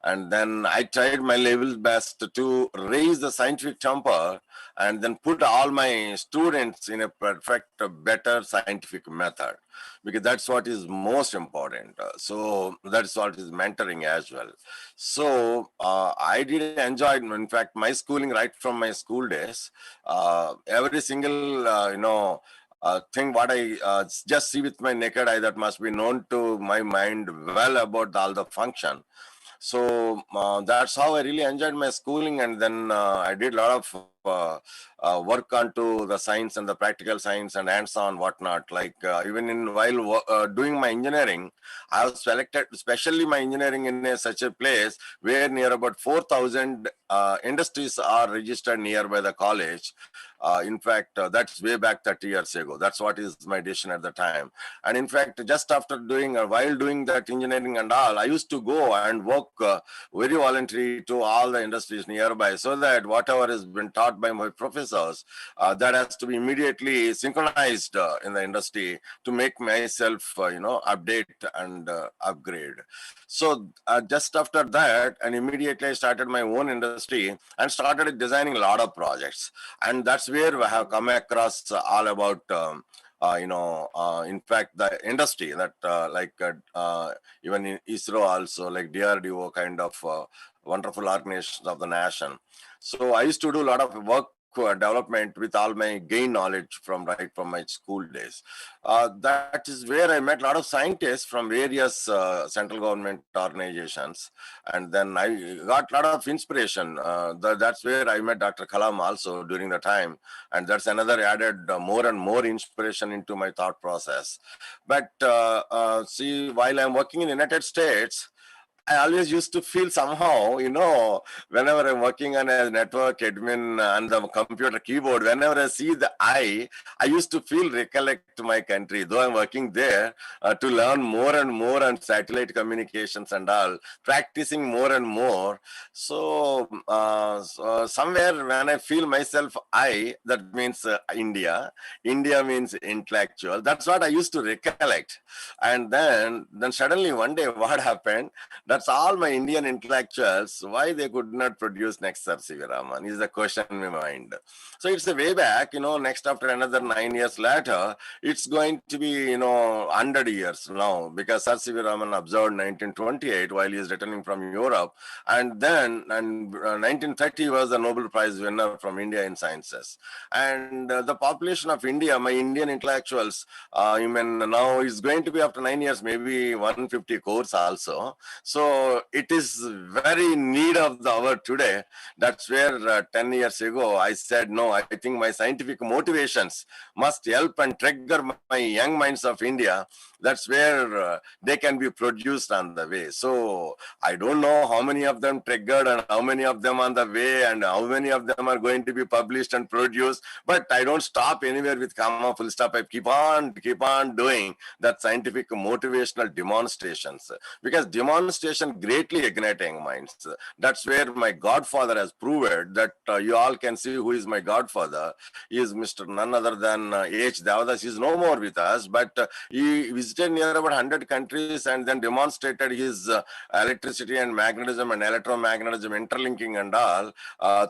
And then I tried my level best to raise the scientific temper and then put all my students in a perfect, better scientific method, because that's what is most important. So that's what is mentoring as well. So I did enjoy, in fact, my schooling right from my school days. Every single, thing what I just see with my naked eye, that must be known to my mind well about all the function. So that's how I really enjoyed my schooling, and then I did a lot of work onto the science and the practical science and hands-on whatnot. Like even in while doing my engineering, I was selected, especially my engineering in such a place where near about 4,000 industries are registered nearby the college. In fact, that's way back 30 years ago. That's what is my decision at the time. And in fact, just after while doing that engineering and all, I used to go and work very voluntary to all the industries nearby, so that whatever has been taught by my professors, that has to be immediately synchronized in the industry to make myself, update and upgrade. So just after that, and immediately I started my own industry and started designing a lot of projects. And that's where I have come across all about in fact, the industry that even in ISRO also, like DRDO kind of wonderful organizations of the nation. So I used to do a lot of work development with all my gain knowledge from my school days. That is where I met a lot of scientists from various central government organizations, and then I got a lot of inspiration. That's where I met Dr. Kalam also during the time, and that's another added more and more inspiration into my thought process. But see, while I'm working in the United States, I always used to feel somehow, whenever I'm working on a network admin on the computer keyboard, whenever I see the I used to feel recollect to my country, though I'm working there to learn more and more on satellite communications and all, practicing more and more. So somewhere when I feel myself that means India. India means intellectual. That's what I used to recollect. And then suddenly one day what happened? That's all my Indian intellectuals, why they could not produce next Sir C.V. Raman is the question in my mind. So it's a way back, next after another 9 years later, it's going to be, 100 years now, because Sir C.V. Raman observed 1928 while he is returning from Europe. And then 1930 was the Nobel Prize winner from India in sciences. And the population of India, my Indian intellectuals, even now is going to be after 9 years, maybe 150 crores also. So it is very need of the hour today. That's where 10 years ago I said, no, I think my scientific motivations must help and trigger my young minds of India. That's where they can be produced on the way. So I don't know how many of them triggered and how many of them on the way and how many of them are going to be published and produced. But I don't stop anywhere with comma, full stop. I keep on doing that scientific motivational demonstrations, because demonstration greatly igniting minds. That's where my godfather has proved that you all can see who is my godfather. He is Mr. none other than H. Devadas. He is no more with us, but he visited near about 100 countries and then demonstrated his electricity and magnetism and electromagnetism interlinking and all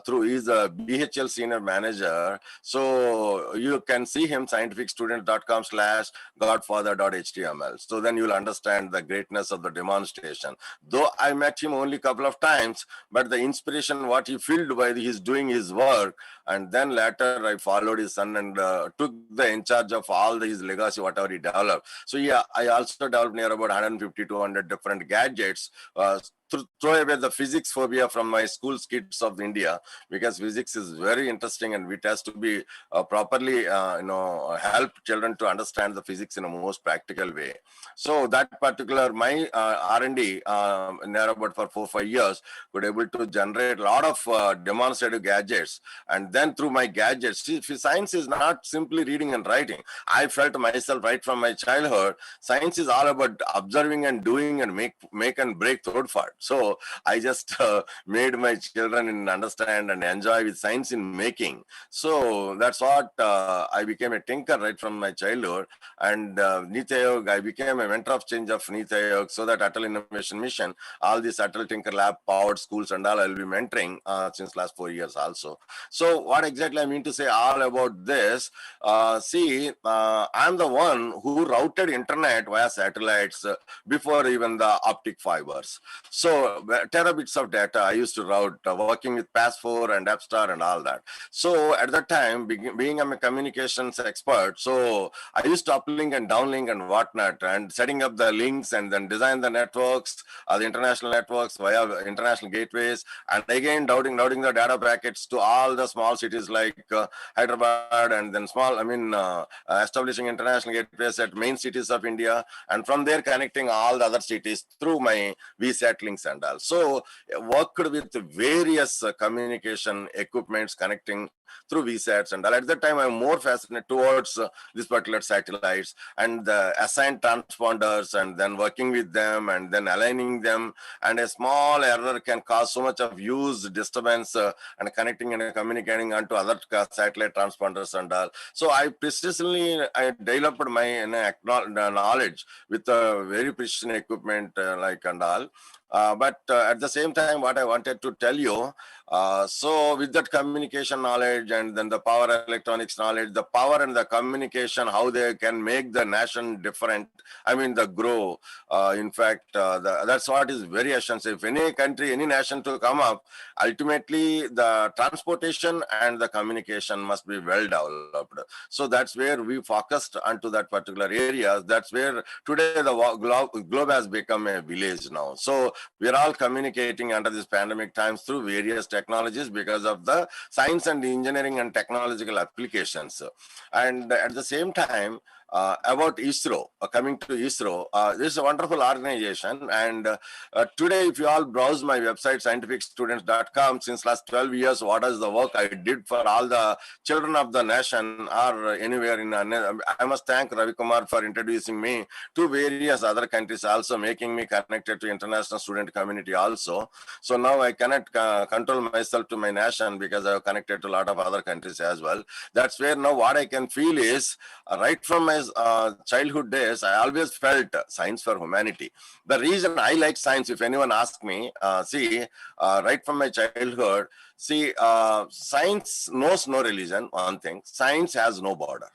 through his BHL senior manager. So you can see him scientificstudent.com/godfather.html. So then you'll understand the greatness of the demonstration. Though I met him only a couple of times, but the inspiration what he filled by his doing his work, and then later I followed his son and took the in charge of all his legacy, whatever he developed. So yeah, I also developed near about 150 to 200 different gadgets. Throw away the physics phobia from my school kids of India, because physics is very interesting and it has to be properly, help children to understand the physics in a most practical way. So that particular, my R&D near about for 4-5 years could able to generate a lot of demonstrative gadgets. And then through my gadgets, see, science is not simply reading and writing. I felt myself right from my childhood, science is all about observing and doing and make and break through for it. So I just made my children understand and enjoy with science in making. So that's what I became a tinker right from my childhood. And Niti Ayog, I became a mentor of change of Niti Ayog, so that Atal Innovation Mission, all these Atal Tinker Lab powered schools and all, I'll be mentoring since last 4 years also. So what exactly I mean to say all about this, I'm the one who routed internet via satellites before even the optic fibers. So terabits of data I used to route, working with Pass4 and AppStar and all that. So at that time, being a communications expert, so I used to uplink and downlink and whatnot, and setting up the links and then design the networks, the international networks via international gateways, and again routing the data packets to all the small cities like Hyderabad, and then establishing international gateways at main cities of India, and from there connecting all the other cities through my VSAT links and all. So worked with various communication equipments connecting through VSATs, and at that time I'm more fascinated towards these particular satellites and the assigned transponders, and then working with them and then aligning them, and a small error can cause so much of huge disturbance and connecting and communicating onto other satellite transponders and all. So I developed my knowledge with very precision equipment like and all. But at the same time, what I wanted to tell you, so with that communication knowledge and then the power electronics knowledge, the power and the communication, how they can make the nation different, the grow. In fact, that's what is very essential. If any country, any nation to come up, ultimately the transportation and the communication must be well developed. So that's where we focused onto that particular area. That's where today the globe has become a village now. So we are all communicating under this pandemic times through various technologies because of the science and engineering and technological applications. And at the same time, about ISRO, coming to ISRO, this is a wonderful organization. And today, if you all browse my website, scientificstudents.com, since last 12 years, what is the work I did for all the children of the nation or anywhere in, I must thank Ravi Kumar for introducing me to various other countries, also making me connected to international student community also. So now I cannot control myself to my nation because I have connected to a lot of other countries as well. That's where now what I can feel is, right from my childhood days, I always felt science for humanity. The reason I like science, if anyone asks me, right from my childhood, science knows no religion, one thing. Science has no border.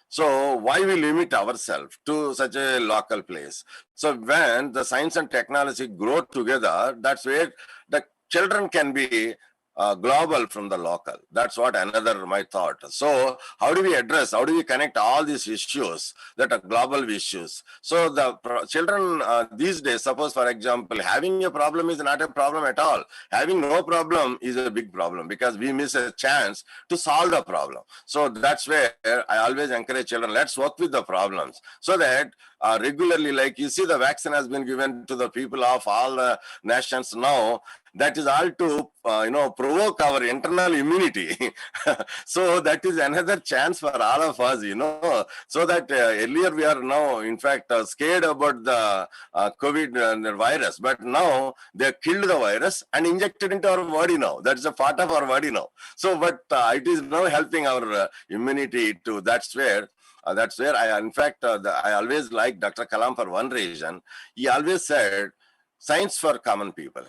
So why we limit ourselves to such a local place? So when the science and technology grow together, that's where the children can be global from the local. That's what another my thought. So how do we connect all these issues that are global issues? So the children these days, suppose for example, having a problem is not a problem at all. Having no problem is a big problem because we miss a chance to solve the problem. So that's where I always encourage children, let's work with the problems so that regularly, like you see, the vaccine has been given to the people of all the nations now. That is all to provoke our internal immunity. So that is another chance for all of us, so that earlier we are now in fact scared about the COVID virus, but now they killed the virus and injected into our body now. That's a part of our body now. So but it is now helping our immunity to, that's where I, in fact, I always liked Dr. Kalam for one reason. He always said, science for common people.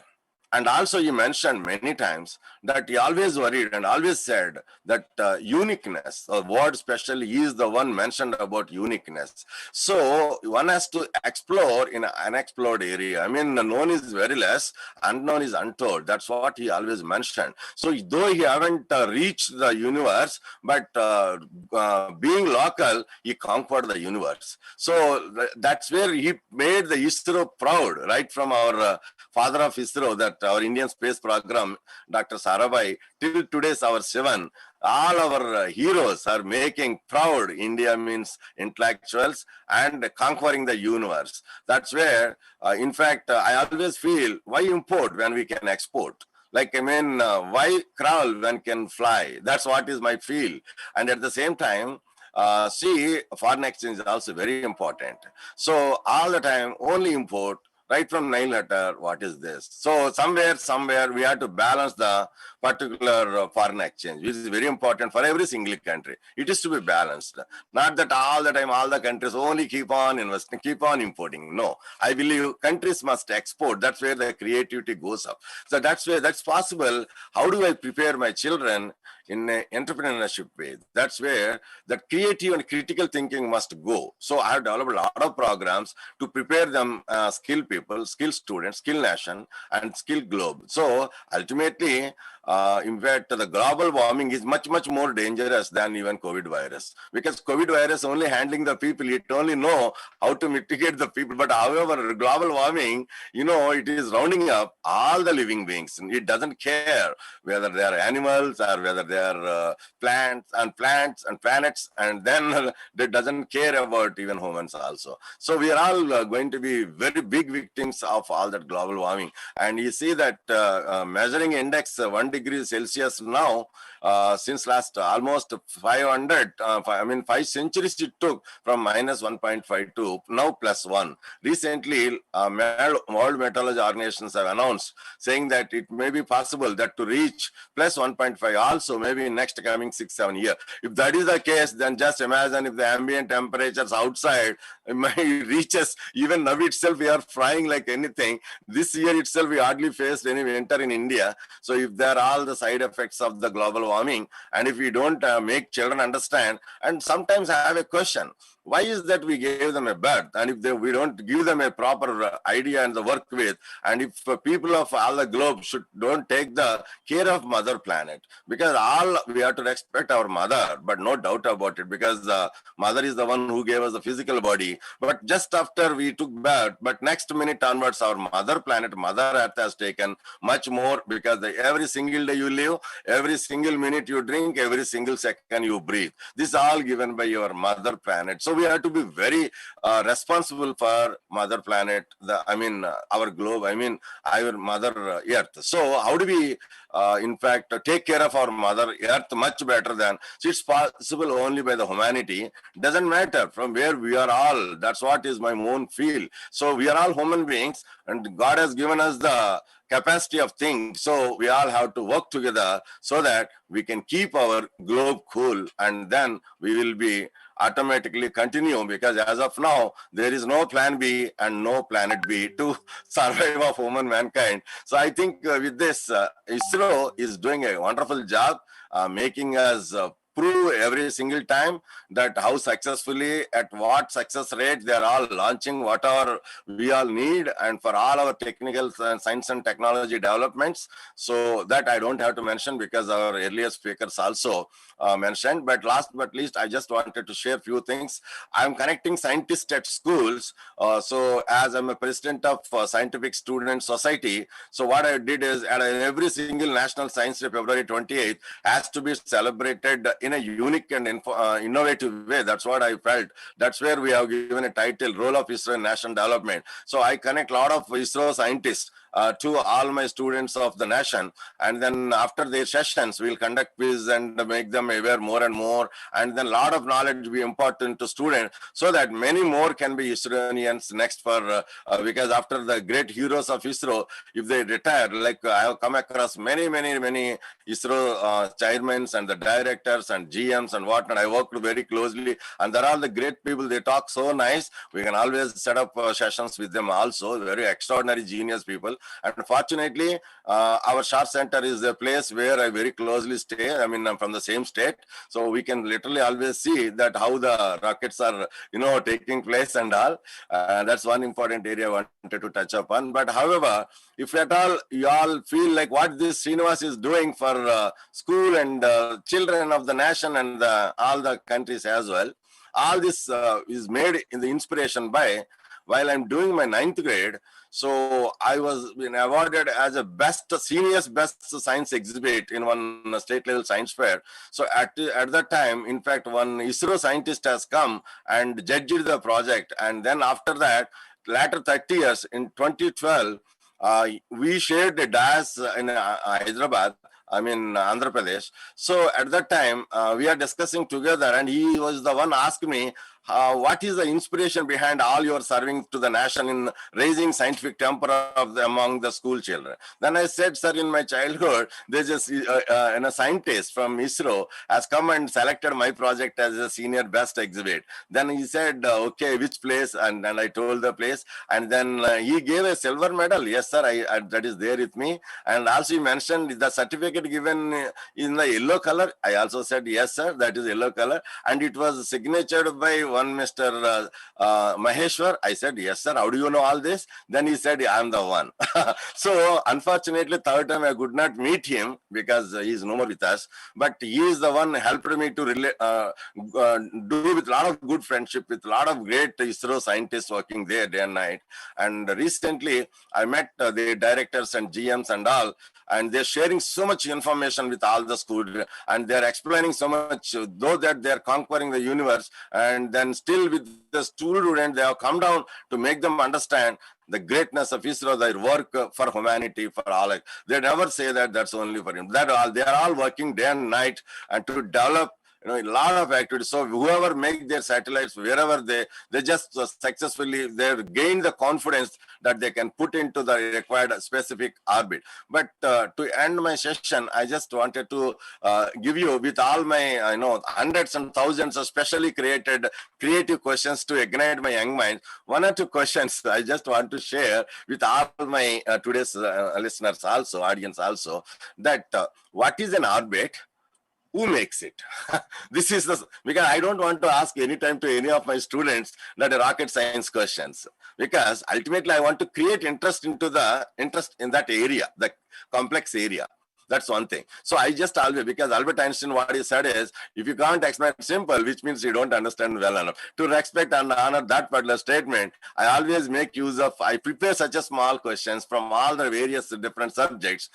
And also he mentioned many times that he always worried and always said that uniqueness, a word specially, he is the one mentioned about uniqueness. So one has to explore in an unexplored area. Known is very less, unknown is untold. That's what he always mentioned. So though he haven't reached the universe, but being local, he conquered the universe. So that's where he made the ISRO proud, right from our father of ISRO, that our Indian space program, Dr. Sarabhai, till today's our Shivan, all our heroes are making proud India means intellectuals and conquering the universe. That's where, in fact, I always feel, why import when we can export? Why crawl when can fly? That's what is my feel. And at the same time, foreign exchange is also very important. So all the time, only import, Right from 9 letter, what is this? So somewhere we have to balance the particular foreign exchange, which is very important for every single country. It is to be balanced. Not that all the time, all the countries only keep on investing, keep on importing. No, I believe countries must export. That's where the creativity goes up. So that's where that's possible. How do I prepare my children in an entrepreneurship way? That's where that creative and critical thinking must go. So I have developed a lot of programs to prepare them, skilled people, skilled students, skilled nation, and skilled globe. So ultimately, in fact, the global warming is much more dangerous than even COVID virus, because COVID virus only handling the people. It only know how to mitigate the people. But however, global warming, it is rounding up all the living beings. It doesn't care whether they are animals or whether they are plants and planets, and then it doesn't care about even humans also. So we are all going to be very big victims of all that global warming. And you see that measuring index 1 degree Celsius now, since last almost 5 centuries it took from minus 1.5 to now plus 1. Recently, World Meteorology Organizations have announced saying that it may be possible that to reach plus 1.5 also maybe in next coming 6-7 years. If that is the case, then just imagine if the ambient temperatures outside reaches, even now itself we are frying like anything. This year itself we hardly faced any winter in India. So if there are all the side effects of the global warming, and if we don't make children understand, and sometimes I have a question, why is that we gave them a birth, and if we don't give them a proper idea and the work with, and if people of all the globe don't take the care of mother planet, because all we have to respect our mother, but no doubt about it, because the mother is the one who gave us the physical body. But just after we took birth, but next minute onwards, our mother planet, mother earth has taken much more, because every single day you live, every single minute you drink, every single second you breathe. This is all given by your mother planet. So we have to be very responsible for mother planet, our globe, our mother earth. So how do we in fact take care of our mother earth much better than, so it's possible only by the humanity. Doesn't matter from where we are all. That's what is my own feel. So we are all human beings, and God has given us the capacity of things. So we all have to work together so that we can keep our globe cool, and then we will be automatically continue, because as of now there is no plan B and no planet B to survive of human mankind. So I think with this ISRO is doing a wonderful job making us prove every single time that how successfully, at what success rate they are all launching whatever we all need, and for all our technical science and technology developments. So that I don't have to mention, because our earlier speakers also mentioned. But last but least, I just wanted to share a few things. I'm connecting scientists at schools. So as I'm a president of Scientific Student Society, so what I did is at every single National Science Day, February 28th, has to be celebrated in a unique and innovative way. That's what I felt. That's where we have given a title, Role of ISRO in National Development. So I connect a lot of ISRO scientists to all my students of the nation, and then after their sessions we'll conduct quiz and make them aware more and more, and then a lot of knowledge be important to students, so that many more can be ISROians next for because after the great heroes of ISRO, if they retire, like I have come across many ISRO chairmen and the directors and GMs and whatnot. I worked very closely, and they're all the great people. They talk so nice. We can always set up sessions with them also. Very extraordinary genius people. And fortunately, our Shar Center is a place where I very closely stay. I'm from the same state, so we can literally always see that how the rockets are, taking place and all. That's one important area I wanted to touch upon. But however, if at all you all feel like what this Srinivas is doing for school and children of the nation and all the countries as well, all this is made in the inspiration by, while I'm doing my 9th grade, so I was been awarded as a senior's best science exhibit in one state level science fair. So at that time, in fact, one ISRO scientist has come and judged the project. And then after that, latter 30 years, in 2012, we shared a dais in Hyderabad, Andhra Pradesh. So at that time, we are discussing together, and he was the one asked me, what is the inspiration behind all your serving to the nation in raising scientific temper of among the school children? Then I said, sir, in my childhood, there's a scientist from ISRO has come and selected my project as a senior best exhibit. Then he said, okay, which place? And I told the place. And then he gave a silver medal. Yes, sir, I that is there with me. And also he mentioned the certificate given in the yellow color. I also said, yes, sir, that is yellow color. And it was signatured by one Mr. Maheshwar. I said, yes, sir, how do you know all this? Then he said, I'm the one. So unfortunately, third time I could not meet him because he is no more with us. But he is the one who helped me to do with a lot of good friendship with a lot of great ISRO scientists working there day and night. And recently, I met the directors and GMs and all, and they're sharing so much information with all the schools, and they're explaining so much, though that they're conquering the universe, and then still with the student, they have come down to make them understand the greatness of ISRO, their work for humanity, for all. They never say that that's only for him. That all, they are all working day and night and to develop a lot of activities. So whoever make their satellites, wherever they just successfully, they gain the confidence that they can put into the required specific orbit. But to end my session, I just wanted to give you, with all my hundreds and thousands of specially created creative questions to ignite my young mind, one or two questions I just want to share with all my today's listeners also, audience also, that what is an orbit? Who makes it? This is because I don't want to ask any time to any of my students that rocket science questions, because ultimately I want to create interest in that area, the complex area. That's one thing. So I just always, because Albert Einstein, what he said is, if you can't explain simple, which means you don't understand well enough. To respect and honor that particular statement, I always make use of, I prepare such a small questions from all the various different subjects.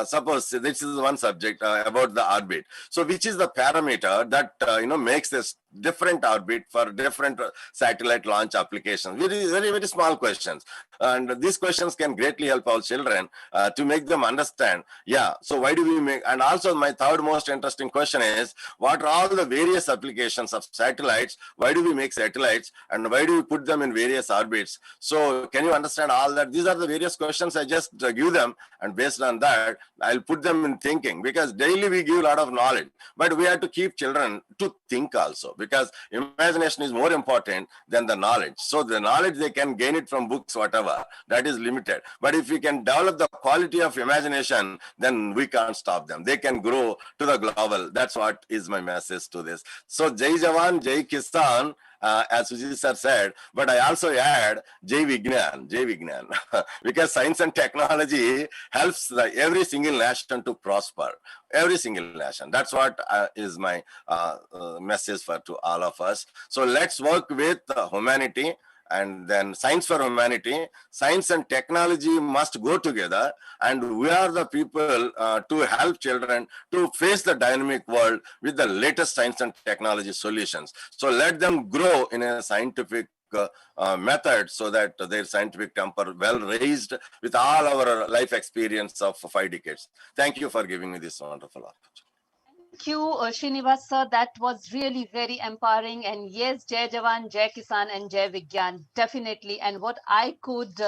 Suppose this is one subject about the orbit. So which is the parameter that, makes this different orbit for different satellite launch applications? Very, very, very small questions. And these questions can greatly help our children to make them understand. Yeah. So why do we make, and also my third most interesting question is, what are all the various applications of satellites? Why do we make satellites, and why do we put them in various orbits? So can you understand all that? These are the various questions I just give them, and based on that, I'll put them in thinking, because daily we give a lot of knowledge, but we have to keep children to think also, because imagination is more important than the knowledge. So the knowledge, they can gain it from books, whatever, that is limited. But if we can develop the quality of imagination, then we can't stop them. They can grow to the global. That's what is my message to this. So Jai Jawan, Jai Kisan, as Sujit sir said, but I also add Jai Vignan, because science and technology helps every single nation to prosper. Every single nation. That's what is my message to all of us. So let's work with humanity, and then science for humanity. Science and technology must go together, and we are the people to help children to face the dynamic world with the latest science and technology solutions. So let them grow in a scientific method, so that their scientific temper well raised with all our life experience of 5 decades. Thank you for giving me this wonderful opportunity. Thank you, Srinivas sir. That was really very empowering. And yes, Jai Jawan, Jai Kisan, and Jai Vigyan, definitely. And what I could,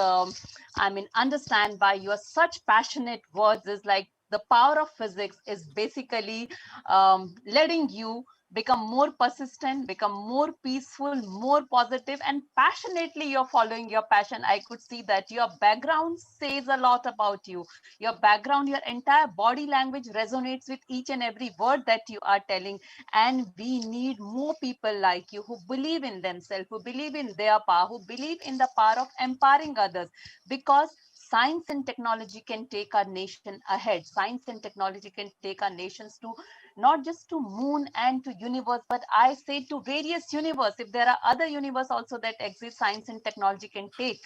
understand by your such passionate words is like the power of physics is basically letting you become more persistent, become more peaceful, more positive, and passionately you're following your passion. I could see that your background says a lot about you. Your background, your entire body language resonates with each and every word that you are telling. And we need more people like you who believe in themselves, who believe in their power, who believe in the power of empowering others, because science and technology can take our nation ahead. Science and technology can take our nations to not just to moon and to universe, but I say to various universe. If there are other universe also that exist, science and technology can take.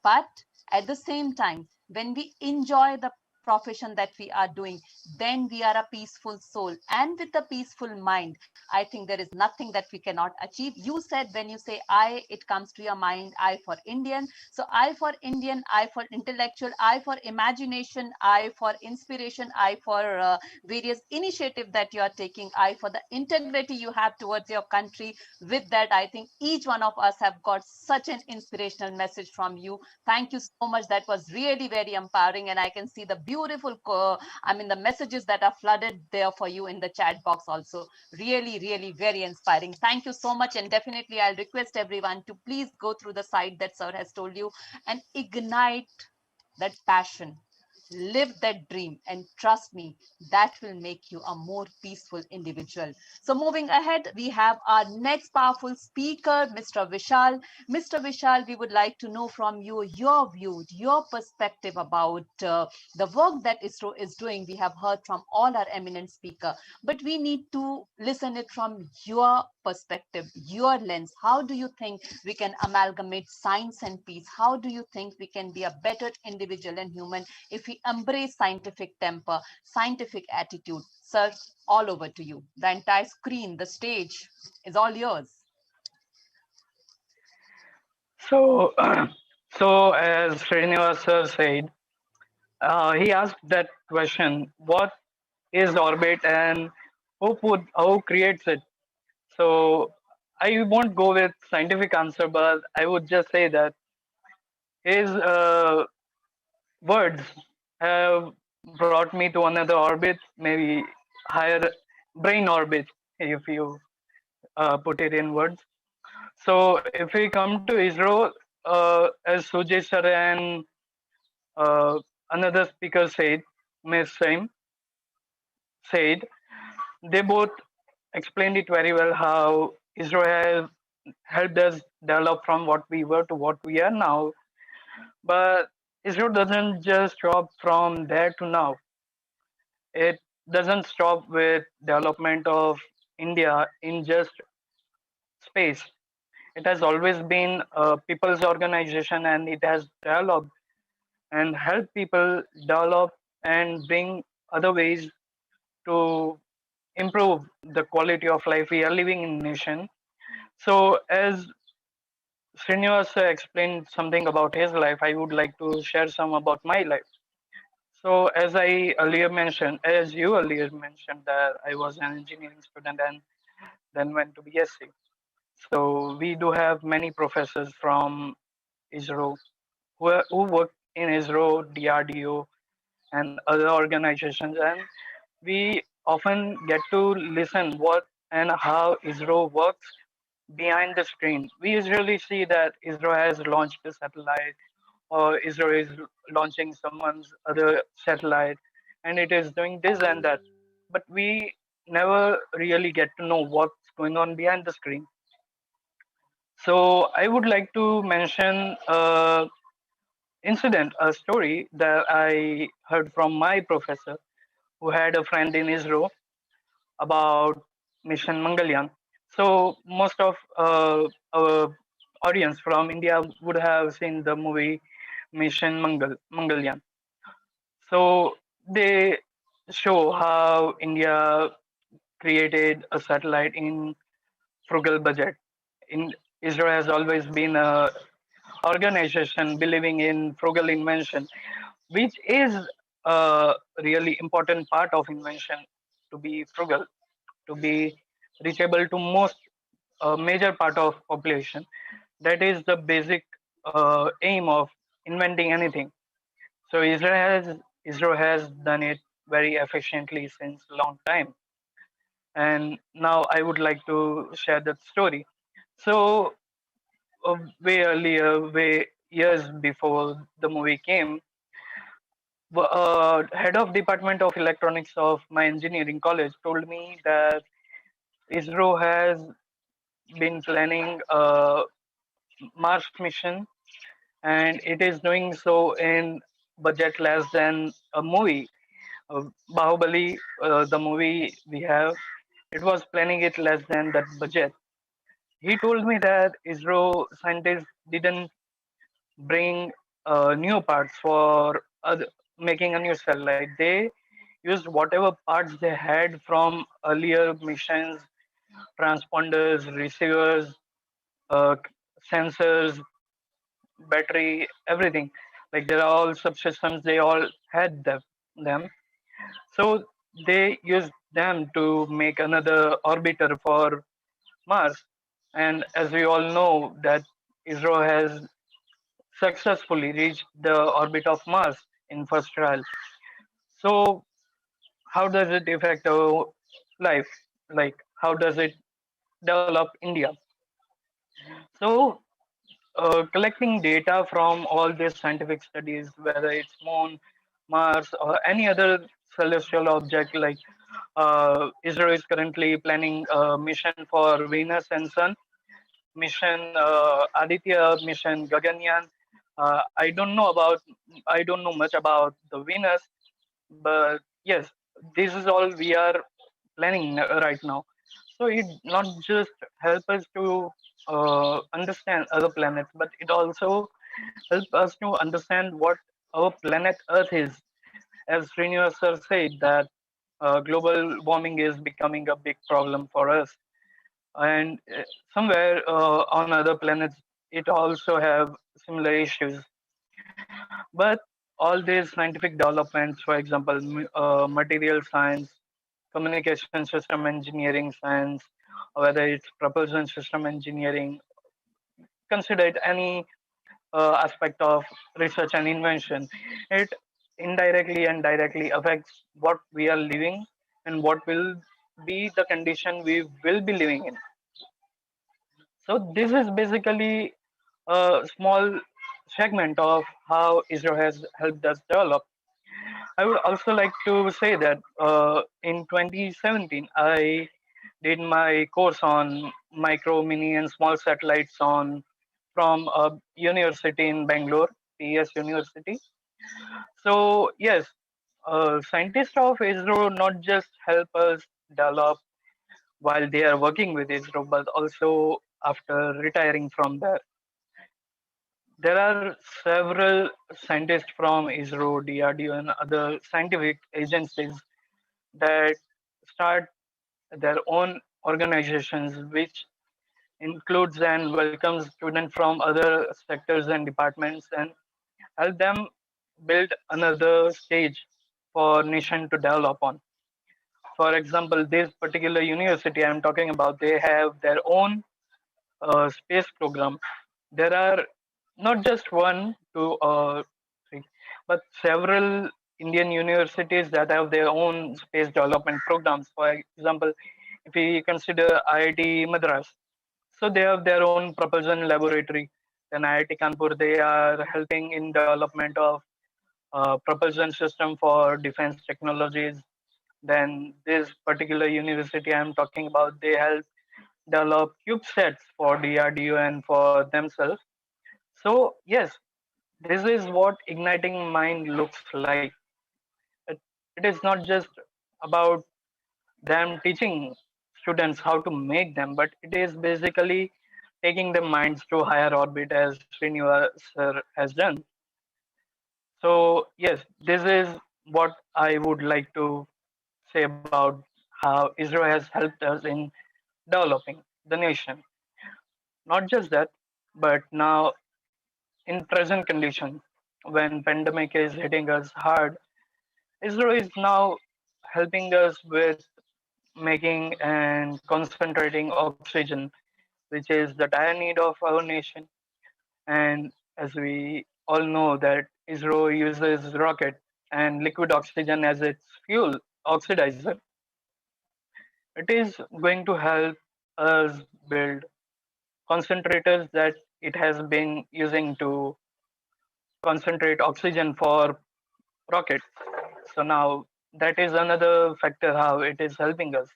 But at the same time, when we enjoy the profession that we are doing, then we are a peaceful soul. And with a peaceful mind, I think there is nothing that we cannot achieve. You said when you say I, it comes to your mind, I for Indian. So I for Indian, I for intellectual, I for imagination, I for inspiration, I for various initiatives that you are taking, I for the integrity you have towards your country. With that, I think each one of us have got such an inspirational message from you. Thank you so much. That was really very empowering. And I can see the beautiful, the messages that are flooded there for you in the chat box also. Really, really very inspiring. Thank you so much. And definitely I'll request everyone to please go through the site that sir has told you and ignite that passion. Live that dream, and trust me, that will make you a more peaceful individual. So moving ahead, we have our next powerful speaker, Mr. Vishal. Mr. Vishal, we would like to know from you your view, your perspective about the work that ISRO is doing. We have heard from all our eminent speaker, but we need to listen it from your perspective, your lens. How do you think we can amalgamate science and peace? How do you think we can be a better individual and human if we embrace scientific temper, scientific attitude? Sir, all over to you. The entire screen, the stage is all yours. So, so as Srinivas sir said, he asked that question: what is orbit and who creates it? So I won't go with scientific answer, but I would just say that his words have brought me to another orbit, maybe higher brain orbit, if you put it in words. So if we come to ISRO, as Sujay sir and another speaker said, Ms. Saim said, they both explained it very well how ISRO has helped us develop from what we were to what we are now. But ISRO doesn't just stop from there to now. It doesn't stop with development of India in just space. It has always been a people's organization, and it has developed and helped people develop and bring other ways to improve the quality of life we are living in nation. So as Srinivas explained something about his life, I would like to share some about my life. So as you earlier mentioned that I was an engineering student and then went to BSc. So we do have many professors from ISRO who work in ISRO, DRDO, and other organizations, and we often get to listen what and how ISRO works behind the screen. We usually see that ISRO has launched a satellite, or ISRO is launching someone's other satellite, and it is doing this and that. But we never really get to know what's going on behind the screen. So I would like to mention incident, a story that I heard from my professor who had a friend in ISRO about Mission Mangalyaan. So most of our audience from India would have seen the movie Mission Mangalyaan. So they show how India created a satellite in frugal budget. In ISRO has always been a organization believing in frugal invention, which is a really important part of invention, to be frugal, to be reachable to most major part of population. That is the basic aim of inventing anything. So ISRO has done it very efficiently since long time. And now I would like to share that story. So way earlier, way years before the movie came, head of department of electronics of my engineering college told me that ISRO has been planning a Mars mission, and it is doing so in budget less than a movie. Bahubali, the movie we have, it was planning it less than that budget. He told me that ISRO scientists didn't bring new parts for making a new cell. Like they used whatever parts they had from earlier missions, transponders, receivers, uh, sensors, battery, everything. Like there are all subsystems. They all had them. So they used them to make another orbiter for Mars. And as we all know, that ISRO has successfully reached the orbit of Mars in first trial. So how does it affect our life? Like how does it develop India? So collecting data from all these scientific studies, whether it's Moon, Mars, or any other celestial object, like ISRO is currently planning a mission for Venus and Sun, mission Aditya, mission Gaganyaan. I don't know much about the Venus, but yes, this is all we are planning right now. So it not just help us to understand other planets, but it also help us to understand what our planet Earth is. As Srinivas sir said that global warming is becoming a big problem for us, and somewhere on other planets it also have similar issues. But all these scientific developments, for example, material science, communication system engineering science, or whether it's propulsion system engineering, consider it any aspect of research and invention, it indirectly and directly affects what we are living and what will be the condition we will be living in. So this is basically a small segment of how ISRO has helped us develop. I would also like to say that in 2017, I did my course on micro, mini, and small satellites on from a university in Bangalore, PS University. So yes, scientists of ISRO not just help us develop while they are working with ISRO, but also after retiring from there. There are several scientists from ISRO, DRDO, and other scientific agencies that start their own organizations, which includes and welcomes students from other sectors and departments and help them build another stage for nation to develop on. For example, this particular university I'm talking about, they have their own space program. There are not just one, two, or three, but several Indian universities that have their own space development programs. For example, if we consider IIT Madras, so they have their own propulsion laboratory. Then IIT Kanpur, they are helping in development of propulsion system for defense technologies. Then this particular university I'm talking about, they help develop CubeSats for DRDO and for themselves. So yes, this is what igniting mind looks like. It, it is not just about them teaching students how to make them, but it is basically taking their minds to higher orbit as Srinivas sir has done. So yes, this is what I would like to say about how ISRO has helped us in developing the nation. Not just that, but now in present condition, when pandemic is hitting us hard, ISRO is now helping us with making and concentrating oxygen, which is the dire need of our nation. And as we all know that ISRO uses rocket and liquid oxygen as its fuel oxidizer, it is going to help us build concentrators that it has been using to concentrate oxygen for rockets. So now that is another factor how it is helping us.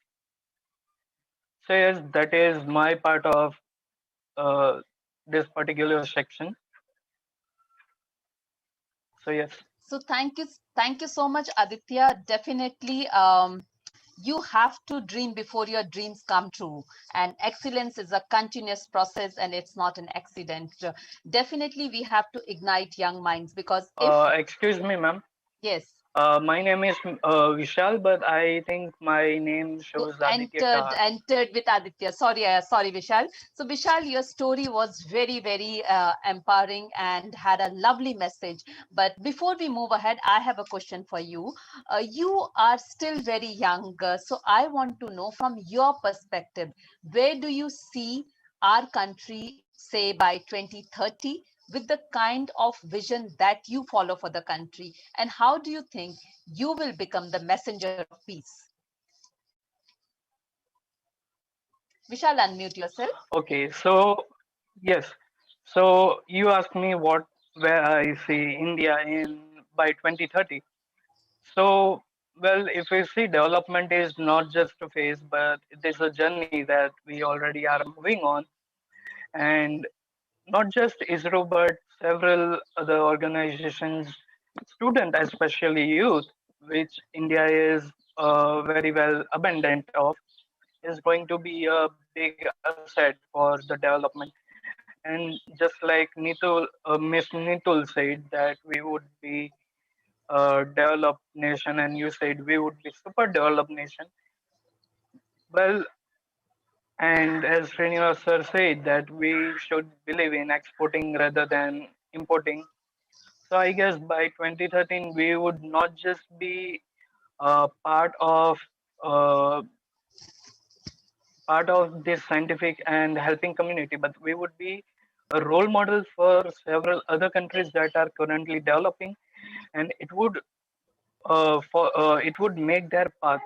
So yes, that is my part of uh, this particular section. So yes. So thank you so much, Aditya. Definitely, you have to dream before your dreams come true, and excellence is a continuous process, and it's not an accident. Definitely, we have to ignite young minds, because if Excuse me, ma'am. Yes. My name is Vishal, but I think my name shows Aditya Kar. Entered with Aditya. Sorry, Vishal. So Vishal, your story was very empowering and had a lovely message. But before we move ahead, I have a question for you. You are still very young, so I want to know from your perspective, where do you see our country, say by 2030, with the kind of vision that you follow for the country, and how do you think you will become the messenger of peace? Vishal, unmute yourself. Okay, so yes. So you asked me where I see India in by 2030. So, well, if we see development is not just a phase, but it is a journey that we already are moving on. And not just ISRO, but several other organizations, student, especially youth, which India is very well abundant of, is going to be a big asset for the development. And just like Miss Nitul said that we would be a developed nation, and you said we would be super developed nation. Well, and as Srinivas sir said that we should believe in exporting rather than importing. So I guess by 2013 we would not just be part of uh, part of this scientific and helping community, but we would be a role model for several other countries that are currently developing, and it would make their path.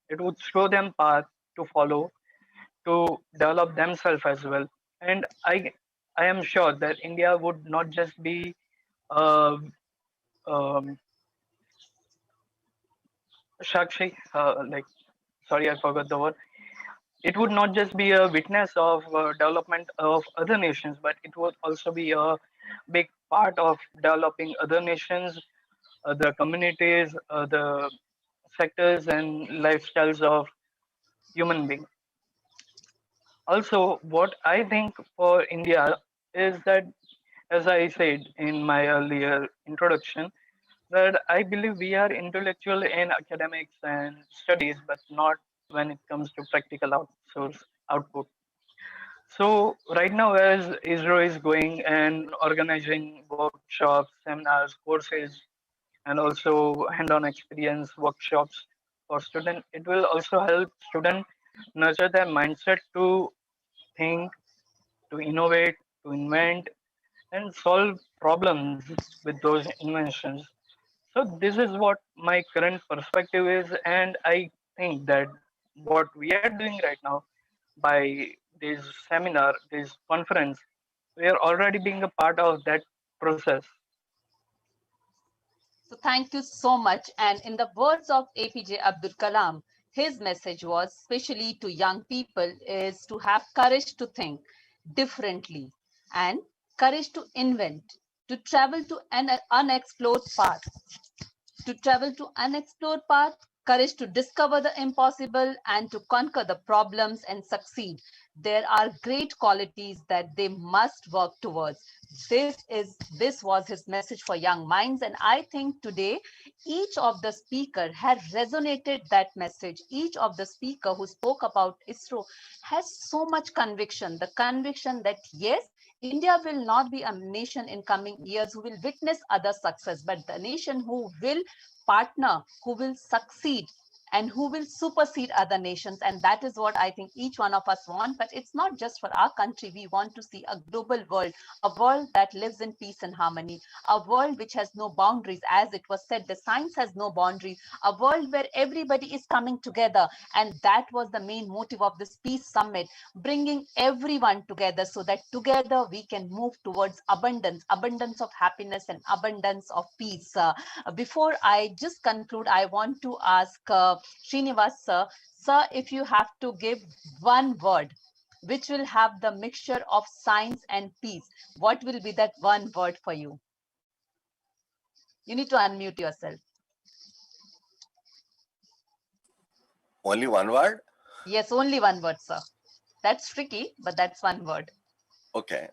It would show them path to follow to develop themselves as well. And I am sure that India would not just be uh, um, Shakshi, like sorry, I forgot the word. It would not just be a witness of development of other nations, but it would also be a big part of developing other nations, other communities, other sectors and lifestyles of human beings. Also, what I think for India is that, as I said in my earlier introduction, that I believe we are intellectual in academics and studies, but not when it comes to practical output. So right now, as ISRO is going and organizing workshops, seminars, courses, and also hand-on experience workshops for students, it will also help students nurture their mindset to think, to innovate, to invent, and solve problems with those inventions. So this is what my current perspective is, and I think that what we are doing right now by this seminar, this conference, we are already being a part of that process. So thank you so much. And in the words of APJ Abdul Kalam, his message was, especially to young people, is to have courage to think differently and courage to invent, to travel to an unexplored path, courage to discover the impossible and to conquer the problems and succeed. There are great qualities that they must work towards. This was his message for young minds, and I think today each of the speaker had resonated that message. Each of the speaker who spoke about ISRO has so much conviction, the conviction that yes, India will not be a nation in coming years who will witness other success, but the nation who will partner, who will succeed, and who will supersede other nations. And that is what I think each one of us want. But it's not just for our country. We want to see a global world, a world that lives in peace and harmony, a world which has no boundaries. As it was said, the science has no boundaries, a world where everybody is coming together. And that was the main motive of this Peace Summit, bringing everyone together so that together we can move towards abundance of happiness and abundance of peace. Before I just conclude, I want to ask Srinivas sir, if you have to give one word which will have the mixture of science and peace, what will be that one word for you? You need to unmute yourself. Only one word? Yes, only one word, sir. That's tricky, but that's one word. Okay.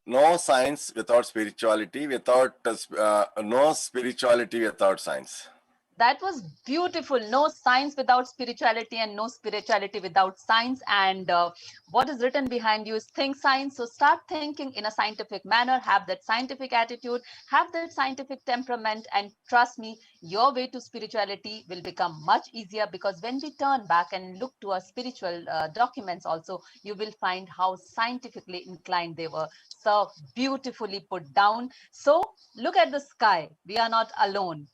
no science without spirituality, no spirituality without science. That was beautiful. No science without spirituality and no spirituality without science. And what is written behind you is think science. So start thinking in a scientific manner, have that scientific attitude, have that scientific temperament, and trust me, your way to spirituality will become much easier, because when we turn back and look to our spiritual documents also, you will find how scientifically inclined they were. So beautifully put down. So look at the sky. We are not alone.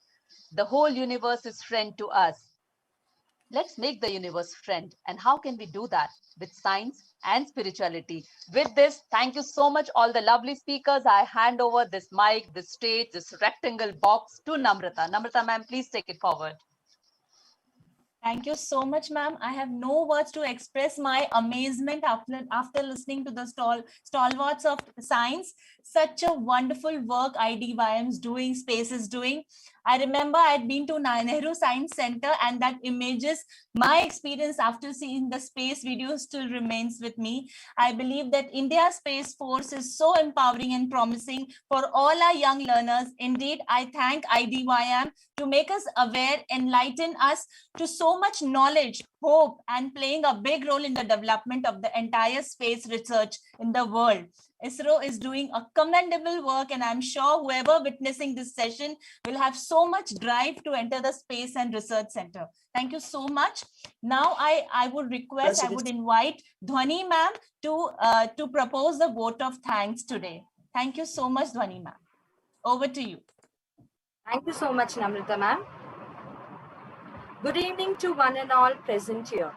The whole universe is friend to us. Let's make the universe friend. And how can we do that? With science and spirituality. With this, thank you so much, all the lovely speakers. I hand over this mic, this stage, this rectangle box to Namrata. Namrata, ma'am, please take it forward. Thank you so much, ma'am. I have no words to express my amazement after listening to the stalwarts of science. Such a wonderful work IDYM is doing, space is doing. I remember I had been to Nehru Science Center, and that images my experience after seeing the space video still remains with me. I believe that India's Space Force is so empowering and promising for all our young learners. Indeed, I thank IDYM to make us aware, enlighten us to so much knowledge, hope, and playing a big role in the development of the entire space research in the world. ISRO is doing a commendable work, and I'm sure whoever witnessing this session will have so much drive to enter the Space and Research Center. Thank you so much. Now I would request, I would invite Dhwani ma'am to propose the vote of thanks today. Thank you so much, Dhwani ma'am. Over to you. Thank you so much, Namrata ma'am. Good evening to one and all present here.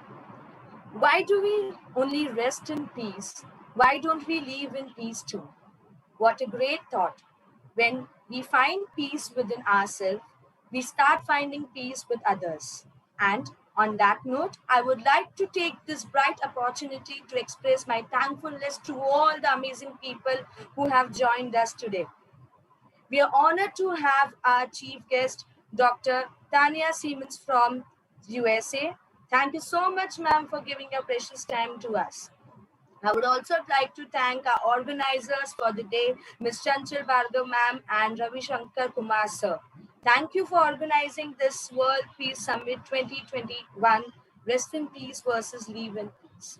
Why do we only rest in peace? Why don't we live in peace too? What a great thought. When we find peace within ourselves, we start finding peace with others. And on that note, I would like to take this bright opportunity to express my thankfulness to all the amazing people who have joined us today. We are honored to have our chief guest, Dr. Tanya Siemens from USA. Thank you so much, ma'am, for giving your precious time to us. I would also like to thank our organizers for the day, Ms. Chanchal Bhargava ma'am and Ravi Shankar Kumar sir. Thank you for organizing this World Peace Summit 2021, Rest in Peace versus Live in Peace.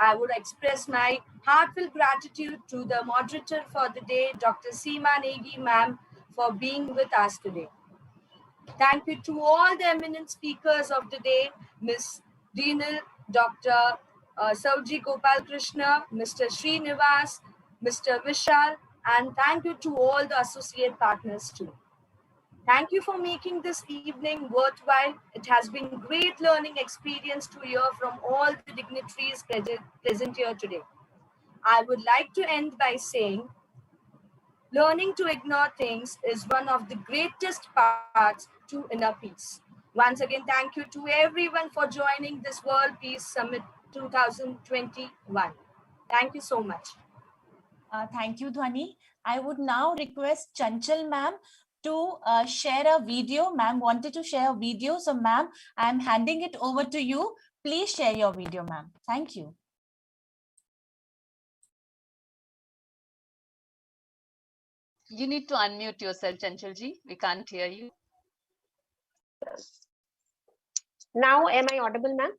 I would express my heartfelt gratitude to the moderator for the day, Dr. Seema Negi ma'am, for being with us today. Thank you to all the eminent speakers of the day, Ms. Deenal, Dr. Sauji Gopal Krishna, Mr. Srinivas, Mr. Vishal, and thank you to all the associate partners too. Thank you for making this evening worthwhile. It has been great learning experience to hear from all the dignitaries present here today. I would like to end by saying, learning to ignore things is one of the greatest parts to inner peace. Once again, thank you to everyone for joining this World Peace Summit 2021. Thank you so much. Thank you, Dhwani. I would now request Chanchal ma'am to share a video. Ma'am wanted to share a video. So ma'am, I'm handing it over to you. Please share your video, ma'am. Thank you. You need to unmute yourself, Chanchalji. We can't hear you. Yes. Now, am I audible, ma'am?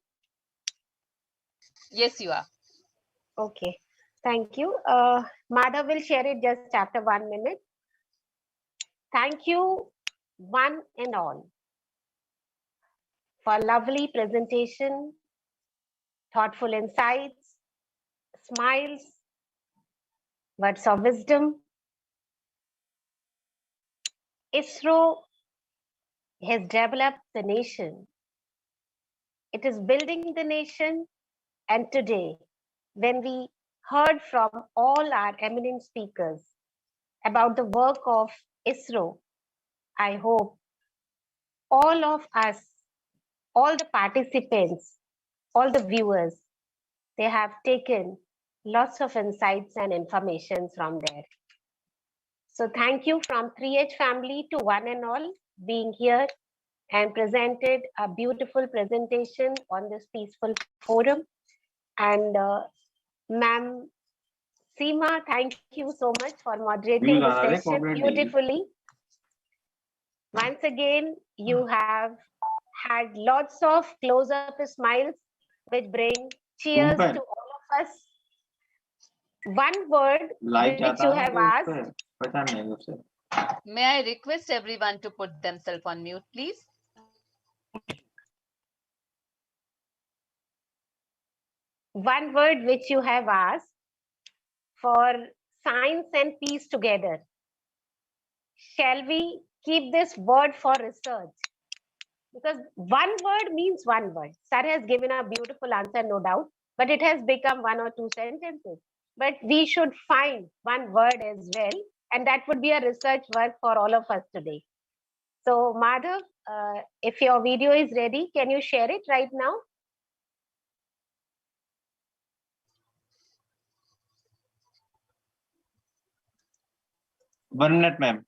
Yes, you are. Okay. Thank you. Madhav will share it just after 1 minute. Thank you, one and all, for lovely presentation, thoughtful insights, smiles, words of wisdom. ISRO has developed the nation. It is building the nation. And today, when we heard from all our eminent speakers about the work of ISRO, I hope all of us, all the participants, all the viewers, they have taken lots of insights and information from there. So thank you from 3H family to one and all being here and presented a beautiful presentation on this peaceful forum. And ma'am Seema, thank you so much for moderating the session beautifully. Once again, you have had lots of close-up smiles which bring cheers to all of us. One word which you have asked. May I request everyone to put themselves on mute, please? One word which you have asked for science and peace together. Shall we keep this word for research? Because one word means one word. Sir has given a beautiful answer, no doubt, but it has become one or two sentences. But we should find one word as well, and that would be a research work for all of us today. So, Madhav, if your video is ready, can you share it right now? 1 minute, ma'am.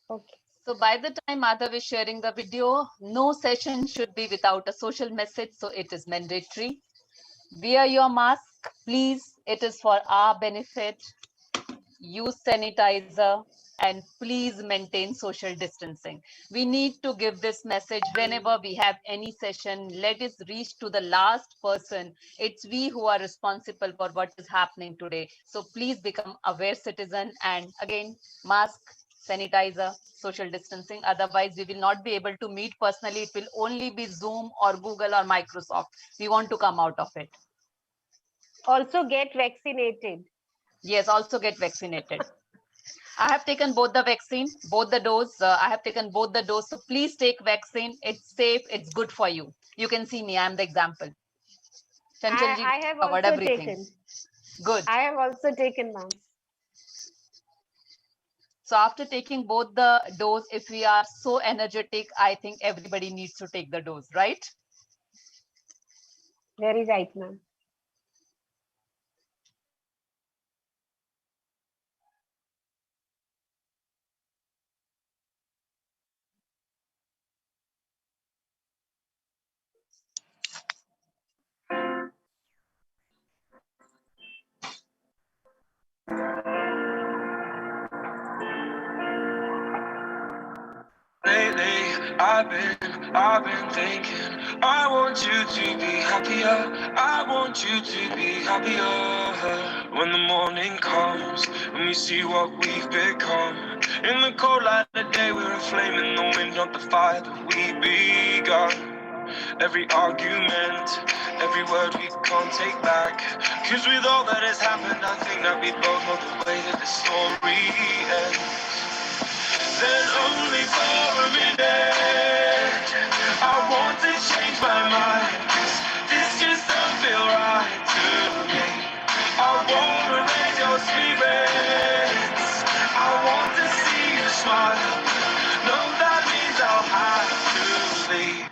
Okay. So by the time Madhav is sharing the video, no session should be without a social message. So it is mandatory. Wear your mask, please. It is for our benefit. Use sanitizer and please maintain social distancing. We need to give this message whenever we have any session. Let it reach to the last person. It's we who are responsible for what is happening today. So please become aware citizen, and again, mask, sanitizer, social distancing. Otherwise, we will not be able to meet personally. It will only be Zoom or Google or Microsoft. We want to come out of it. Also get vaccinated. Yes, also get vaccinated. I have taken both the vaccine, both the dose. I have taken both the dose. So please take vaccine. It's safe. It's good for you. You can see me. I'm the example. Chanchalji I have covered also everything. taken. Good. I have also taken, ma'am. So after taking both the dose, if we are so energetic, I think everybody needs to take the dose, right? Very right, ma'am. Lately, I've been thinking, I want you to be happier. I want you to be happier. When the morning comes and we see what we've become. In the cold light of day, we're a flame in the wind, not the fire that we begun. Every argument, every word we can't take back. Cause with all that has happened, I think that we both know the way that the story ends. Then only for a minute I want to change my mind, 'cause this just don't feel right to me. I wanna raise your spirits, I want to see you smile. No, that means I'll have to leave.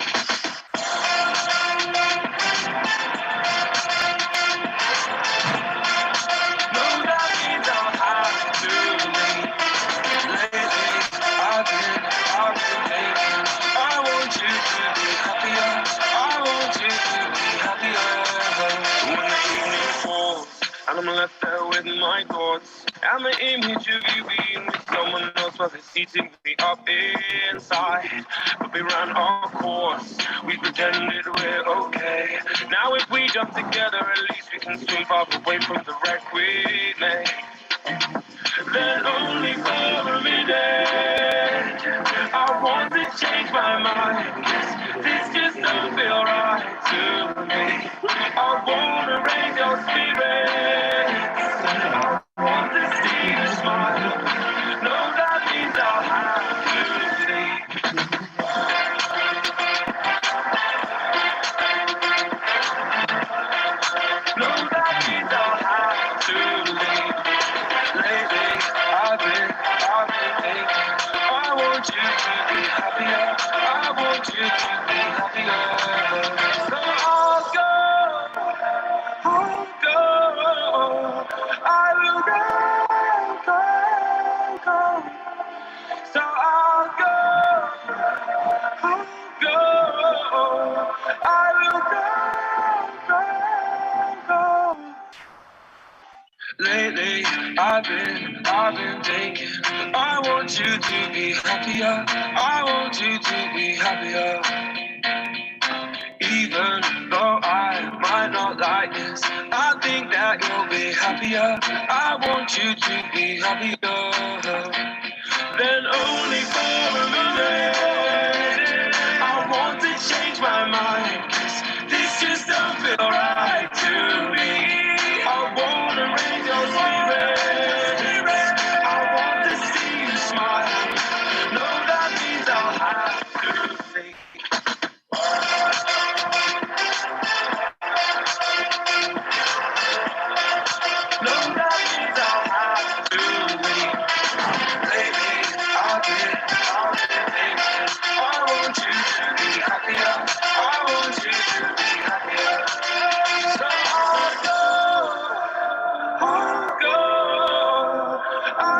No, that means I'll have to leave. Lately, I've been thinking, I want you to be happier. I want you to be happier. When the evening falls and I'm left there with my thoughts, and the image of you being with someone else, well, it's eating me up inside. But we ran our course, we pretended we're okay. Now if we jump together, at least we can swim far away from the wreck we made. Then only for a minute I want to change my mind, 'cause this just don't feel right to me. I wanna raise your spirits, I want to see you smile. No, that means I'll have to leave. No, that means I'll have to leave. Lately, I've been thinking, I want you to be happier. I want you to be happier. So I'll go I've been thinking. I want you to be happier. I want you to be happier. Even though I might not like this, I think that you'll be happier. I want you to be happier. Then only for a minute, I want to change my mind. This just don't feel right to me. I wanna raise your spirits. I want to see you smile. No, that means I'll have to think. No, that means I'll have to leave. Lately, I've been thinking. I want you to be happier. I want you to be happier. So I'll go. I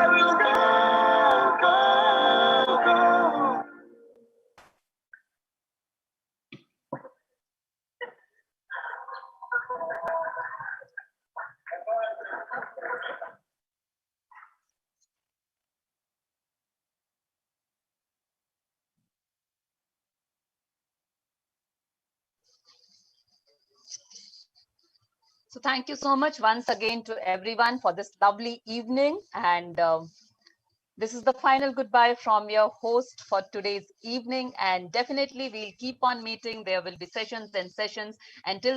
will go. So thank you so much once again to everyone for this lovely evening. And this is the final goodbye from your host for today's evening. And definitely we'll keep on meeting. There will be sessions and sessions until